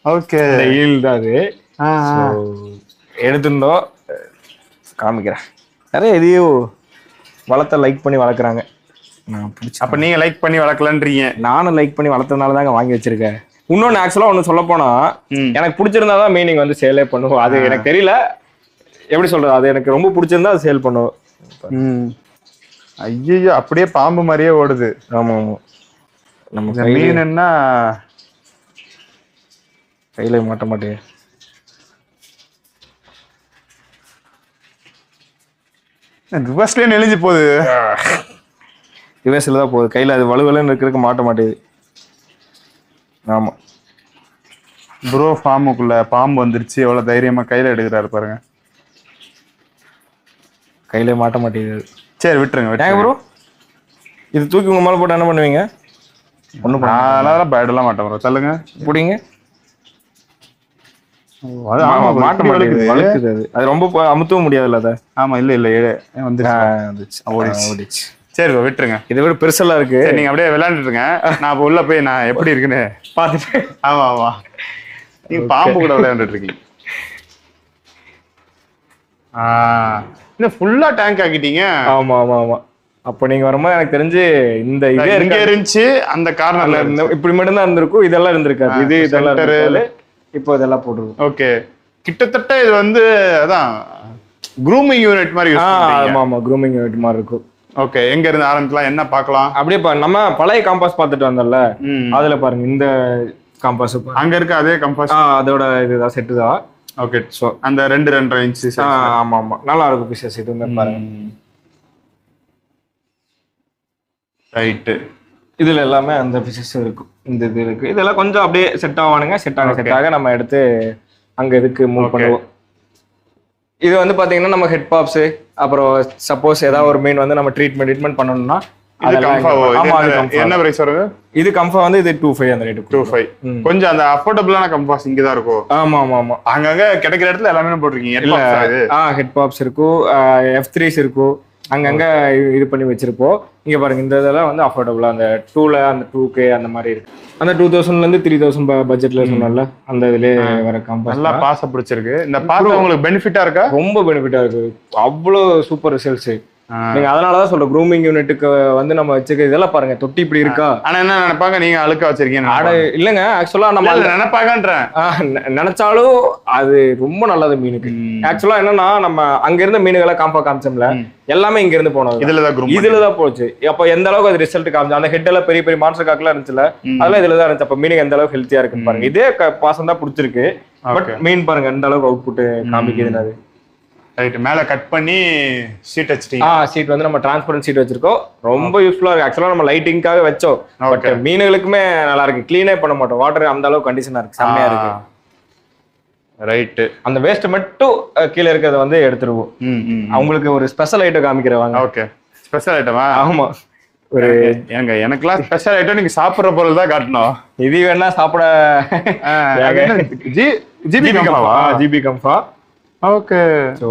ஓகே, இந்த ஈல் தான் அது. எடுத்திருந்தோம், காமிக்கிறேன். நிறைய எதையும் வளர்த்த லைக் பண்ணி வளர்க்குறாங்க. அப்ப நீங்க லைக் பண்ணி வளர்க்கலன்றீங்க? நானும் லைக் பண்ணி வளர்த்ததுனால தாங்க வாங்கி வச்சிருக்கேன். இன்னொன்னு ஆக்சுவலா ஒண்ணு சொல்ல போனா, எனக்கு பிடிச்சிருந்தாதான் மீனிங் வந்து சேலே பண்ணுவோம். அது எனக்கு தெரியல, எப்படி சொல்றது, அது எனக்கு ரொம்ப பிடிச்சிருந்தா அது சேல் பண்ணுவோம். ஐயோ அப்படியே பாம்பு மாதிரியே ஓடுது. ஆமா ஆமா, நம்ம மீன்னா கையில மாட்ட மாட்டேன். ரிவர்ஸ்லயே நெளிஞ்சு போகுது. ரிவர்ஸ்ல தான் போகுது, கையில அது வலுவலன்னு இருக்கிறதுக்கு மாட்ட மாட்டேது. ஆமா ப்ரோ, ஃபார்முக்குள்ள பாம்பு வந்துருச்சு, எவ்வளவு தைரியமா கையில எடுக்கிறாரு பாருங்க. கையில மாட்ட மாட்டேங்குது. சரி விட்டுருங்க ப்ரோ. இது தூக்கி உங்க மேல போட்டு என்ன பண்ணுவீங்க? ஒண்ணும் அதெல்லாம் பயப்படலாம் மாட்டேன் ப்ரோ. சொல்லுங்க. பிடிங்க. மாட்ட மாட்டேங்குது, வழுக்குது. அது ரொம்ப அமுத்தவும் முடியாதுல்ல அதை. ஆமா இல்ல வந்துச்சு. சரி ப்ரோ விட்டுருங்க. இதை விட பெருசெல்லாம் இருக்கு, நீங்க அப்படியே விளையாண்டுருங்க. நான் உள்ள போய் நான் எப்படி இருக்குன்னு பாத்துட்டு. ஆமா நீங்க பாம்பு கூட விளையாண்டுட்டு இருக்கீங்க. இன்னும் ஃபுல்லா டேங்க் ஆக்கிட்டீங்க. ஆமா. அப்ப நீங்க வரும்போது எனக்கு தெரிஞ்சு இந்த இதே இங்க இருந்துச்சு, அந்த கார்னர்ல இப்படி மட்டும் தான் இருந்திருக்கும், இதெல்லாம் இருந்திருக்காது. இதெல்லாம் இப்போ இதெல்லாம் போட்டுருவோம். ஓகே, கிட்டத்தட்ட இது வந்து அதான் க்ரூமிங் யூனிட் மாதிரி. ஆமா, க்ரூமிங் யூனிட் மாதிரி இருக்கும். ஓகே, எங்க இருந்து ஆரம்பிக்கலாம், என்ன பார்க்கலாம்? அப்படியே நம்ம பழைய காம்பாஸ் பார்த்துட்டு வந்தோம்ல, அதுல பாருங்க இந்த காம்பாஸ் அங்க இருக்க அதே காம்பாஸ். அதோட இதுதான் செட்டு தான். ஓகே, சோ அந்த 2.5 இன்ச். ஆமா நல்லா இருக்கும் பீசஸ். இது பாருங்க. ரைட், இதுல எல்லாமே அந்த பீசஸ் இருக்கும். இந்த இது இருக்கு, இதெல்லாம் கொஞ்சம் அப்படியே செட் ஆவானுங்க. செட் ஆக நம்ம எடுத்து அங்க இதுக்கு மூவ் பண்ணுவோம். இது வந்து பாத்தீங்கன்னா நம்ம ஹெட் பாப்ஸ், அப்புறம் சப்போஸ் ஏதாவது ஒரு மீன் வந்து நம்ம ட்ரீட்மெண்ட் பண்ணணும்னா என்ன பிரைஸ் வருது? இது கம்ஃபா வந்து இது 25 அந்த ரேட். 25 கொஞ்சம் அந்த அஃபோர்டபுளான கம்பாஸ் இங்க தான் இருக்கும். ஆமா அங்கங்க கிடைக்கிற இடத்துல எல்லாமே போட்டுருக்கீங்க. ஹெட் பாப்ஸ் இருக்கும், F3s இருக்கும், அங்கங்க இது பண்ணி வச்சிருப்போம். இங்க பாருங்க, இந்த இதெல்லாம் வந்து அஃபோர்டபுளா அந்த 2ல அந்த 2K அந்த மாதிரி இருக்கு. அந்த 2000ல இருந்து 3000 பட்ஜெட்ல சொன்னல அந்த இதுலயே வர காம்பாஸ் நல்லா பாச பிடிச்சிருக்கு. இந்த பாஸ் உங்களுக்கு பெனிஃபிட்டா இருக்கா? ரொம்ப பெனிஃபிட்டா இருக்கு. அவ்வளவு சூப்பர் ரிசல்ட்ஸ். நீங்க அதனாலதான் சொல்ற க்ரூமிங் யூனிட்டுக்கு வந்து நம்ம வச்சுக்க இதெல்லாம் பாருங்க, தொட்டி இப்படி இருக்கா. ஆனா என்ன நினைப்பாங்க, நீங்க அழுக்க வச்சிருக்கீங்க. இல்லங்க, ஆக்சுவலா நம்ம நினைப்பாங்கன்றேன். நினைச்சாலும் அது ரொம்ப நல்லது மீனுக்கு. ஆக்சுவலா என்னன்னா, நம்ம அங்க இருந்த மீனுகளை காமிச்சோம்ல, எல்லாமே இங்க இருந்து போனது இதுலதான் போச்சு. அப்ப எந்த அளவுக்கு அது ரிசல்ட் காமிச்சு, அந்த ஹெட் எல்லாம் பெரிய பெரிய மான்ஸ்டர் காக்கெல்லாம் இருந்துச்சுல, அதெல்லாம் இதுலதான் இருந்துச்சு. அப்ப மீனுக்கு எந்த அளவுக்கு ஹெல்த்தியா இருக்குன்னு பாருங்க. இதே பாசம் தான் பிடிச்சிருக்கு. பட் மீன் பாருங்க எந்த அளவுக்கு அவுட் புட் காமிக்குதுன்னு. அது ரைட், மேல கட் பண்ணி ஷீட் வச்சிட்டீங்க. ஷீட் வந்து நம்ம டிரான்ஸ்பரன்ட் ஷீட் வச்சிருக்கோம். ரொம்ப யூஸ்ஃபுல்லா இருக்கு. ஆக்சுவலா நம்ம லைட்டிங்காக வச்சோம். பட் மீனுகளுக்குமே நல்லா இருக்கு. கிளீனே பண்ண மாட்டோம். வாட்டர் அந்த அளவுக்கு கண்டிஷனா இருக்கு, செம்மையா இருக்கு. ரைட், அந்த வேஸ்ட் மட்டும் கீழே இருக்கிறத வந்து எடுத்துருவோம். அவங்களுக்கு ஒரு ஸ்பெஷல் ஐட்டம் காமிக்கிறவாங்க. ஓகே, ஸ்பெஷல் ஐட்டமா? ஆமா, ஒரு எனக்குலாம் ஸ்பெஷல் ஐட்டம் நீங்க சாப்பிடுற பொருள் தான் காட்டணும். இது வேணா சாப்பிட ஜிபி கம்ஃபா. ஓகே,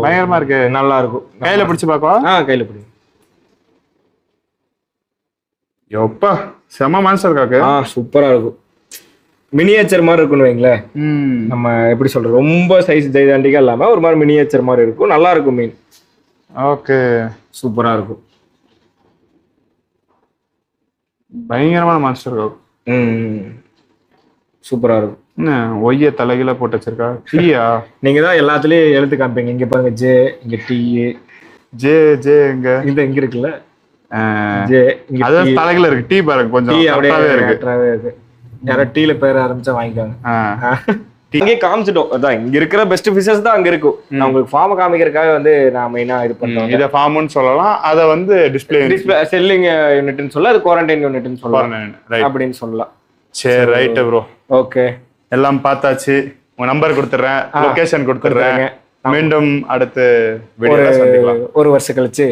பயங்கரமா இருக்கு, நல்லா இருக்கும். கையில பிடிச்சு பார்க்கலாம். கையில பிடி. எப்பா செம மான்ஸ்டர் காக்கு. சூப்பரா இருக்கும். மினியேச்சர் மாதிரி இருக்குன்னு வைங்களேன். நம்ம எப்படி சொல்றோம், ரொம்ப சைஸ் ஜெய்தாண்டிக்கா இல்லாம ஒரு மாதிரி மினியேச்சர் மாதிரி இருக்கும். நல்லா இருக்கும் மீன். ஓகே, சூப்பரா இருக்கும். பயங்கரமான மான்ஸ்டர் காக்கு. சூப்பரா இருக்கும். என்ன ஒய்ய தலைகில போட்டு வச்சிருக்கா? டீயா? நீங்க தான் எல்லாத்துலயும் எழுத்து காமிப்பீங்க. இங்க பாருங்க, ஜே, இங்க டி, ஜே ஜே எங்க இங்க இருக்குல்ல, ஜே இங்க அது தலைகில இருக்கு. டீ பாருங்க, கொஞ்சம் அப்படியே இருக்கு. யாரோ டீல பேர் ஆரம்பிச்சா வாங்கிக்காங்க. இங்கே காமிச்சிட்டோம். அதான் இங்க இருக்கிற பெஸ்ட் ஃபிஷஸ் தான் அங்க இருக்கும். நான் உங்களுக்கு ஃபார்ம் காமிக்கிறதுக்காக வந்து நான் மெயினா இது பண்ணோம். இத ஃபார்ம்னு சொல்லலாம், அத வந்து டிஸ்ப்ளே செல்லிங் யூனிட்னு சொல்ல, அது குவாரண்டைன் யூனிட்னு சொல்லலாம் அப்படின்னு சொல்லலாம். சரி, ரைட் ப்ரோ. ஓகே, எல்லாம் பார்த்தாச்சு. உங்க நம்பர் கொடுத்துறேன், லொகேஷன் கொடுத்துறேன். மீண்டும் அடுத்த வீடியோல சந்திக்கலாம். ஒரு வருஷம் கழிச்சு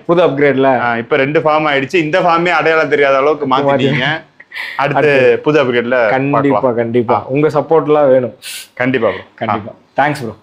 புது அப்கிரேட்ல. இப்ப 2 ஃபார்ம் ஆயிடுச்சு. இந்த ஃபார்மே அடையாளம் தெரியாத அளவுக்கு மாத்திட்டீங்க. அடுத்து புது அப்கிரேட்ல கண்டிப்பா உங்க சப்போர்ட் எல்லாம் வேணும். கண்டிப்பா தேங்க்ஸ் ப்ரோ.